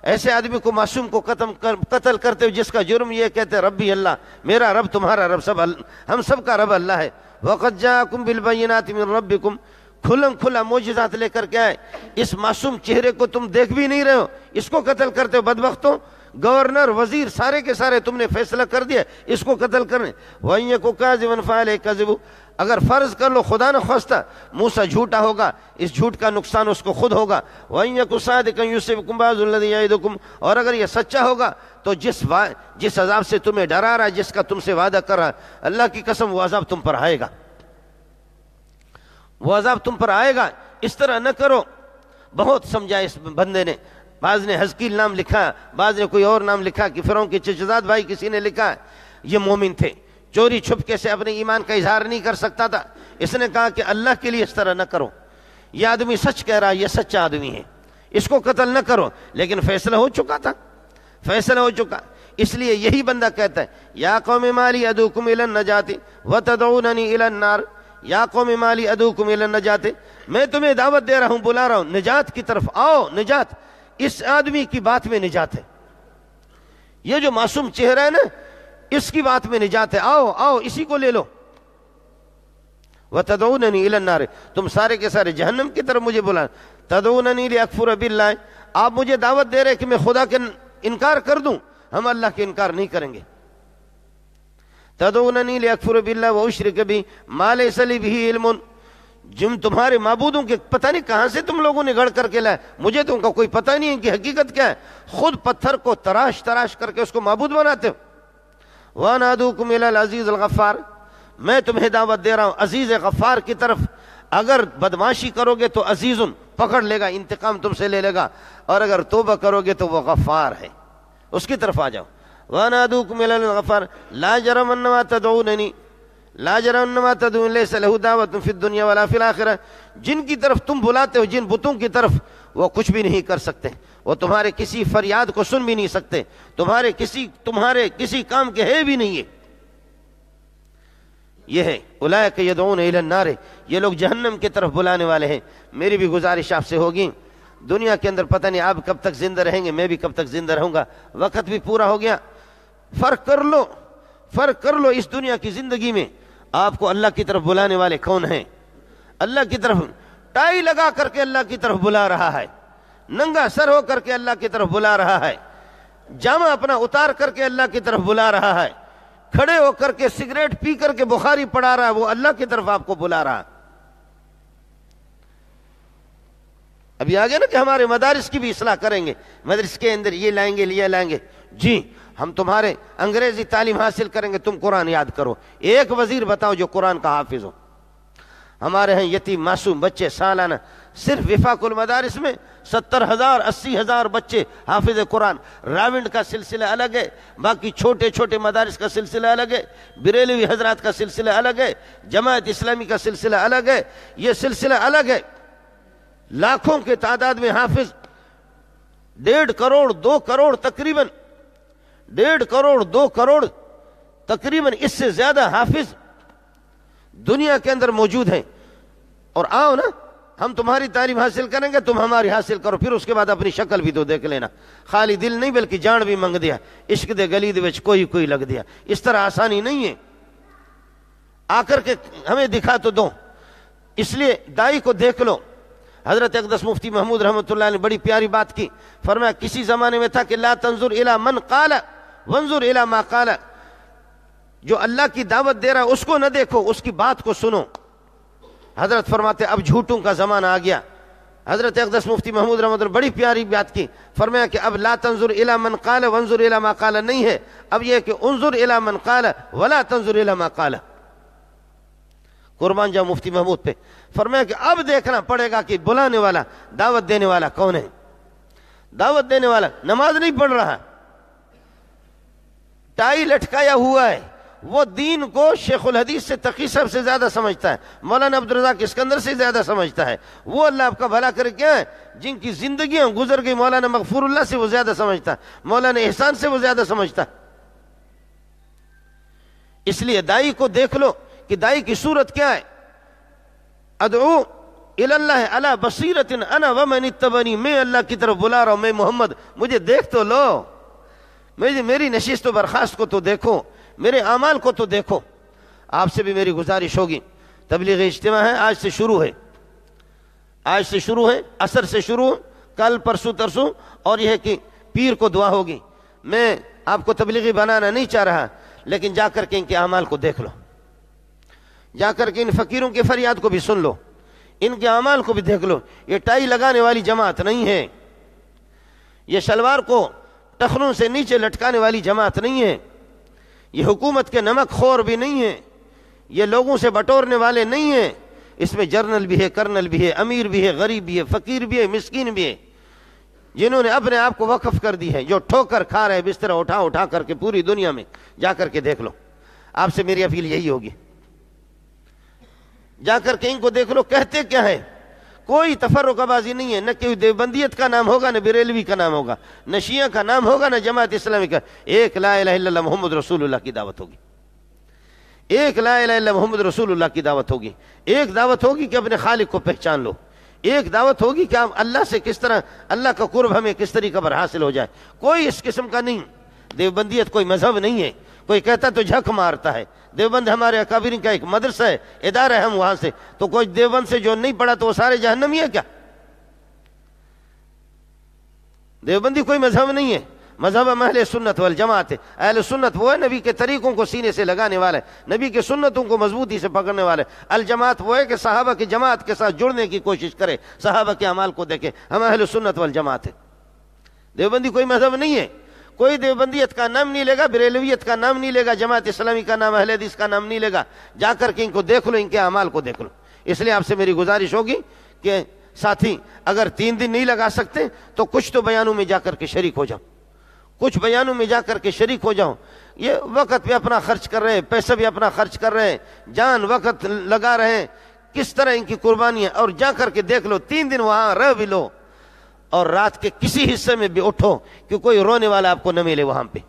ایسے آدمی کو، معصوم کو قتل کرتے ہوئے جس کا جرم یہ کہتے ربی اللہ، میرا رب تمہارا رب، ہم سب کا رب اللہ ہے۔ وقد جاءکم بالبینات من ربکم، کھلم کھلا معجزات لے کر کے آئے، اس معصوم چہرے کو تم دیکھ بھی نہیں رہے ہو، اس کو قتل کرتے ہو بدبختوں۔ گورنر، وزیر، سارے کے سارے تم نے فیصلہ کر دیا اس کو قتل کرنے۔ وَإِن يَكُ كَاذِبًا فَعَلَيْهِ كَذِبُهُ، اگر فرض کر لو خدا نخواستہ موسیٰ جھوٹا ہوگا، اس جھوٹ کا نقصان اس کو خود ہوگا۔ وَإِن يَكُ صَادِقًا يُصِبْكُم بَعْضُ الَّذِي يَعِدُكُم، اور اگر یہ سچا ہوگا تو جس عذاب سے تمہیں ڈرا رہا ہے، جس کا تم سے وعدہ کر رہا ہے، اللہ کی قسم وہ عذاب تم پر آئے گا، وہ عذاب تم پر آئے گا، اس طرح نہ کرو۔ بہت سمجھا اس بندے نے، بعض نے حزقیل نام لکھا، بعض نے کوئی اور نام لکھا، کہ فرعون کے چچزاد بھائی کسی نے لکھا یہ مومن تھے، چوری چھپکے سے اپنے ایمان کا اظہار نہیں کر سکتا تھا، اس نے کہا کہ اللہ کے لیے اس طرح نہ کرو، یہ آدمی سچ کہہ رہا ہے، یہ سچا آدمی ہے، اس کو قتل نہ کرو۔ لیکن فیصلہ ہو چکا تھا، فیصلہ ہو چکا، اس لیے یہی بندہ کہتا ہے یا قوم مالی ادعوکم الی النجات وتدعوننی الی النار، یا قوم مالی ادعوکم الی النجات، میں تمہیں دعوت دے رہا ہوں، بلا رہا ہوں نجات کی طرف، آؤ نجات۔ اس آدمی کی بات میں نجات ہے، یہ جو معصوم چہرہ ہے نا اس کی بات میں نجات ہے، آؤ آؤ اسی کو لے لو۔ وَتَدْعُونَنِي إِلَى النَّارِ، تم سارے کے سارے جہنم کی طرف مجھے بلا، تَدْعُونَنِي لِأَكْفُرَ بِاللَّهِ، آپ مجھے دعوت دے رہے کہ میں خدا کے انکار کر دوں، ہم اللہ کے انکار نہیں کریں گے۔ تدعوننی لاکفر باللہ واشرک بہ ما لیس لی بہ علم، جن تمہارے معبودوں کے پتہ نہیں کہاں سے تم لوگوں نے گڑھ کر کے لائے، مجھے تو ان کا کوئی پتہ نہیں ہے کہ حقیقت کیا ہے، خود پتھر کو تراش تراش کر کے اس کو معبود بناتے ہو۔ وَأَنَا أَدْعُوكُمْ إِلَى الْعَزِيزِ الْغَفَّارِ، میں تمہیں دعوت دے رہا ہوں عزیز غفار کی طرف، اگر بدماشی کرو گے تو عزیز پکڑ لے گا، انتقام تم سے لے لے گا، اور اگر توبہ کرو گے تو وہ غفار ہے، اس کی طرف آ جاؤ۔ وَأَنَا أَدْعُوكُمْ إِلَى الْغَفَّارِ لَا جَرَمَنَّ مَا تَدْعُونَنِي لا جرمن ما تدعون ليس له دعوة في الدنيا ولا في الآخرة، جن کی طرف تم بلاتے ہو، جن بتوں کی طرف، وہ کچھ بھی نہیں کر سکتے، وہ تمہارے کسی فریاد کو سن بھی نہیں سکتے، تمہارے کسی کام کے ہے بھی نہیں ہے۔ یہ ہے اولئک یدعون الی النار، یہ لوگ جہنم کی طرف بلانے والے ہیں۔ میری بھی گزارش آپ سے ہوگی، دنیا کے اندر پتہ نہیں آپ کب تک زندہ رہیں گے، میں بھی کب تک زندہ رہوں گا، وقت بھی پورا ہو گیا۔ فرق کر لو اس دنیا کی زندگی میں، آپ کو اللہ کی طرف بلانے والے کون ہیں؟ اللہ کی طرف ٹائی لگا کر کے اللہ کی طرف بلا رہا ہے، ننگا سر ہو کر کے اللہ کی طرف بلا رہا ہے، جامہ اپنا اتار کر کے اللہ کی طرف بلا رہا ہے، کھڑے ہو کر کے سگریٹ پی کر کے بخاری پڑھا رہا ہے، وہ اللہ کی طرف آپ کو بلا رہا ہے۔ ابھی آگے نا کہ ہمارے مدارس کی بھی اصلاح کریں گے، مدرس کے اندر یہ لائیں گے، جی ہم تمہارے انگریزی تعلیم حاصل کریں گے، تم قرآن یاد کرو۔ ایک وزیر بتاؤ جو قرآن کا حافظ ہو۔ ہمارے ہیں یتیم معصوم بچے، سالانہ صرف وفاق المدارس میں 70,000 80,000 بچے حافظ قرآن۔ راونڈ کا سلسلہ الگ ہے، باقی چھوٹے چھوٹے مدارس کا سلسلہ الگ ہے، بریلوی حضرات کا سلسلہ الگ ہے، جماعت اسلامی کا سلسلہ الگ ہے، یہ سلسلہ الگ ہے۔ لاکھوں کے تعداد میں حافظ، 1.5 کروڑ 2 کروڑ تقریباً 1.5 کروڑ 2 کروڑ تقریباً اس سے زیادہ حافظ دنیا کے اندر موجود ہیں۔ اور آؤ نا، ہم تمہاری تعلیم حاصل کریں گے، تم ہماری حاصل کرو، پھر اس کے بعد اپنی شکل بھی تو دیکھ لینا، خالی دل نہیں بلکہ جان بھی منگ دیا، عشق دے گلی دے وچ کوئی لگ دیا، اس طرح آسانی نہیں ہے۔ آ کر کے ہمیں دکھا تو دو، اس لیے دائی کو دیکھ لو۔ حضرت اقدس مفتی محمود رحمۃ اللہ نے بڑی پیاری بات کی، فرمایا کسی زمانے میں تھا کہ لا تنظر الی من قال وانظر الی ما قال، جو اللہ کی دعوت دے رہا ہے اس کو نہ دیکھو، اس کی بات کو سنو۔ حضرت فرماتے اب جھوٹوں کا زمانہ آ گیا۔ حضرت اقدس مفتی محمود رحمۃ اللہ بڑی پیاری بات کی، فرمایا کہ اب لا تنظر الی من قال وانظر الی ما قال نہیں ہے، اب یہ کہ انظر الی من قال ولا تنظر الی ما قال۔ قربان جاؤ مفتی محمود پہ، فرمایا کہ اب دیکھنا پڑے گا کہ بلانے والا، دعوت دینے والا کون ہے۔ دعوت دینے والا نماز نہیں پڑھ رہا، ٹائی لٹکایا ہوا ہے، وہ دین کو شیخ الحدیث سے تقی صاحب سے زیادہ سمجھتا ہے، مولانا عبدالرزاق اسکندر سے زیادہ سمجھتا ہے، وہ اللہ آپ کا بھلا کرے کیا ہے، جن کی زندگیاں گزر گئی مولانا مغفور اللہ سے وہ زیادہ سمجھتا ہے، مولانا احسان سے وہ زیادہ سمجھتا ہے۔ اس لیے دائی کو دیکھ لو کہ دائی کی صورت کیا ہے۔ ادعو الی اللہ علی بصیرۃ انا ومن اتبعنی، میں اللہ کی طرف بلا رہا ہوں، میں محمد، مجھے دیکھ تو لو، میری نشست و برخاست کو تو دیکھو، میرے اعمال کو تو دیکھو۔ آپ سے بھی میری گزارش ہوگی، تبلیغ اجتماع ہے، آج سے شروع ہے، عصر سے شروع، کل پرسوں ترسوں، اور یہ ہے کہ پیر کو دعا ہوگی۔ میں آپ کو تبلیغی بنانا نہیں چاہ رہا، لیکن جا کر کے ان کے اعمال کو دیکھ لو، جا کر کے ان فقیروں کی فریاد کو بھی سن لو، ان کے اعمال کو بھی دیکھ لو۔ یہ ٹائی لگانے والی جماعت نہیں ہے، یہ شلوار کو ٹخنوں سے نیچے لٹکانے والی جماعت نہیں ہے، یہ حکومت کے نمک خور بھی نہیں ہے، یہ لوگوں سے بٹورنے والے نہیں ہیں، اس میں جرنل بھی ہے، کرنل بھی ہے، امیر بھی ہے، غریب بھی ہے، فقیر بھی ہے، مسکین بھی ہے، جنہوں نے اپنے آپ کو وقف کر دی ہے، جو ٹھوکر کھا رہے بستر اٹھا کر کے پوری دنیا میں، جا کر کے دیکھ لو۔ آپ سے میری اپیل یہی ہوگی، جا کر کے ان کو دیکھ لو کہتے کیا ہے۔ کوئی تفرقہ بازی نہیں ہے، نہ کوئی دیوبندیت کا نام ہوگا، نہ بریلوی کا نام ہوگا، نہ شیعہ کا نام ہوگا، نہ جماعت اسلامی کا۔ ایک لا الہ الا اللہ محمد رسول اللہ کی دعوت ہوگی، ایک لا الہ الا اللہ محمد رسول اللہ کی دعوت ہوگی، ایک دعوت ہوگی کہ اپنے خالق کو پہچان لو، ایک دعوت ہوگی کہ ہم اللہ سے کس طرح، اللہ کا قرب ہمیں کس طریقے پر حاصل ہو جائے۔ کوئی اس قسم کا نہیں، دیوبندیت کوئی مذہب نہیں ہے، کوئی کہتا تو جھک مارتا ہے۔ دیوبند ہمارے اکابرین کا ایک مدرسہ ہے، ادارہ ہے، ہم وہاں سے، تو کوئی دیوبند سے جو نہیں پڑھا تو وہ سارے جہنمی ہے کیا؟ دیوبندی کوئی مذہب نہیں ہے، مذہب اہل سنت والجماعت ہے۔ اہل سنت وہ ہے نبی کے طریقوں کو سینے سے لگانے والا ہے، نبی کے سنتوں کو مضبوطی سے پکڑنے والا ہے۔ الجماعت وہ ہے کہ صحابہ کی جماعت کے ساتھ جڑنے کی کوشش کرے، صحابہ کے اعمال کو دیکھے۔ ہم اہل سنت والجماعت ہے۔ دیوبندی کوئی مذہب نہیں ہے، کوئی دیوبندیت کا نام نہیں لے گا، بریلویت کا نام نہیں لے گا، جماعت اسلامی کا نام، اہل حدیث کا نام نہیں لے گا۔ جا کر کے ان کو دیکھ لو، ان کے اعمال کو دیکھ لو۔ اس لیے آپ سے میری گزارش ہوگی کہ ساتھی اگر 3 دن نہیں لگا سکتے تو کچھ تو بیانوں میں جا کر کے شریک ہو جاؤ، کچھ بیانوں میں جا کر کے شریک ہو جاؤ۔ یہ وقت بھی اپنا خرچ کر رہے ہیں، پیسہ بھی اپنا خرچ کر رہے ہیں، جان وقت لگا رہے ہیں، کس طرح ان کی قربانی ہے، اور جا کر کے دیکھ لو، 3 دن وہاں رہ بھی لو، اور رات کے کسی حصے میں بھی اٹھو کہ کوئی رونے والا آپ کو نہ ملے وہاں پہ۔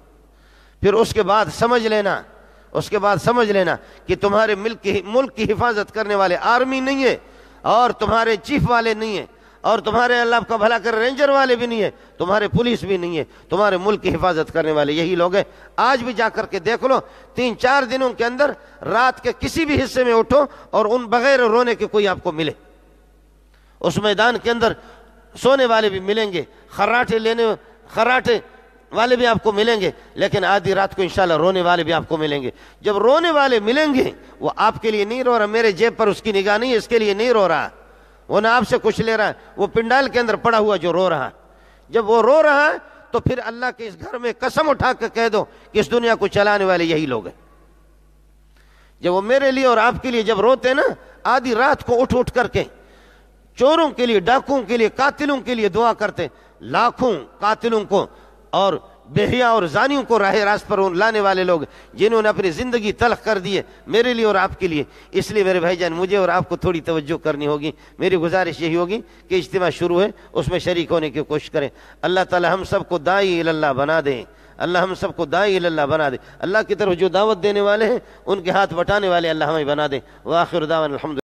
پھر اس کے بعد سمجھ لینا کہ تمہارے ملک کی حفاظت کرنے والے آرمی نہیں ہے، اور تمہارے چیف والے نہیں ہیں، اور تمہارے اللہ کا بھلا کر رینجر والے بھی نہیں ہیں، تمہارے پولیس بھی نہیں ہے، تمہارے ملک کی حفاظت کرنے والے یہی لوگ ہیں۔ آج بھی جا کر کے دیکھ لو، 3-4 دنوں کے اندر رات کے کسی بھی حصے میں اٹھو اور ان بغیر رونے کے کوئی آپ کو ملے۔ اس میدان کے اندر سونے والے بھی ملیں گے، خراٹے والے بھی آپ کو ملیں گے، لیکن آدھی رات کو انشاءاللہ رونے والے بھی آپ کو ملیں گے۔ جب رونے والے ملیں گے، وہ آپ کے لیے نہیں رو رہا، میرے جیب پر اس کی نگاہ نہیں ہے، اس کے لیے نہیں رو رہا، وہ نہ آپ سے کچھ لے رہا ہے، وہ پنڈال کے اندر پڑا ہوا جو رو رہا ہے۔ جب وہ رو رہا ہے تو پھر اللہ کے اس گھر میں قسم اٹھا کے کہہ دو کہ اس دنیا کو چلانے والے یہی لوگ ہیں۔ جب وہ میرے لیے اور آپ کے لیے جب روتے ہیں نا، آدھی رات کو اٹھ کر کے چوروں کے لیے، ڈاکوؤں کے لیے، قاتلوں کے لیے دعا کرتے، لاکھوں قاتلوں کو اور بہیا اور زانیوں کو راہ راست پر لانے والے لوگ جنہوں نے اپنی زندگی تلخ کر دی ہے میرے لیے اور آپ کے لیے۔ اس لیے میرے بھائی جان، مجھے اور آپ کو تھوڑی توجہ کرنی ہوگی۔ میری گزارش یہی ہوگی کہ اجتماع شروع ہے، اس میں شریک ہونے کی کوشش کریں۔ اللہ تعالی ہم سب کو داعی اللہ بنا دیں، اللہ ہم سب کو داعی اللہ بنا دے۔ اللہ کی طرف جو دعوت دینے والے ہیں ان کے ہاتھ بٹانے والے اللہ ہمیں بنا دیں۔ وآخر دعوانا الحمد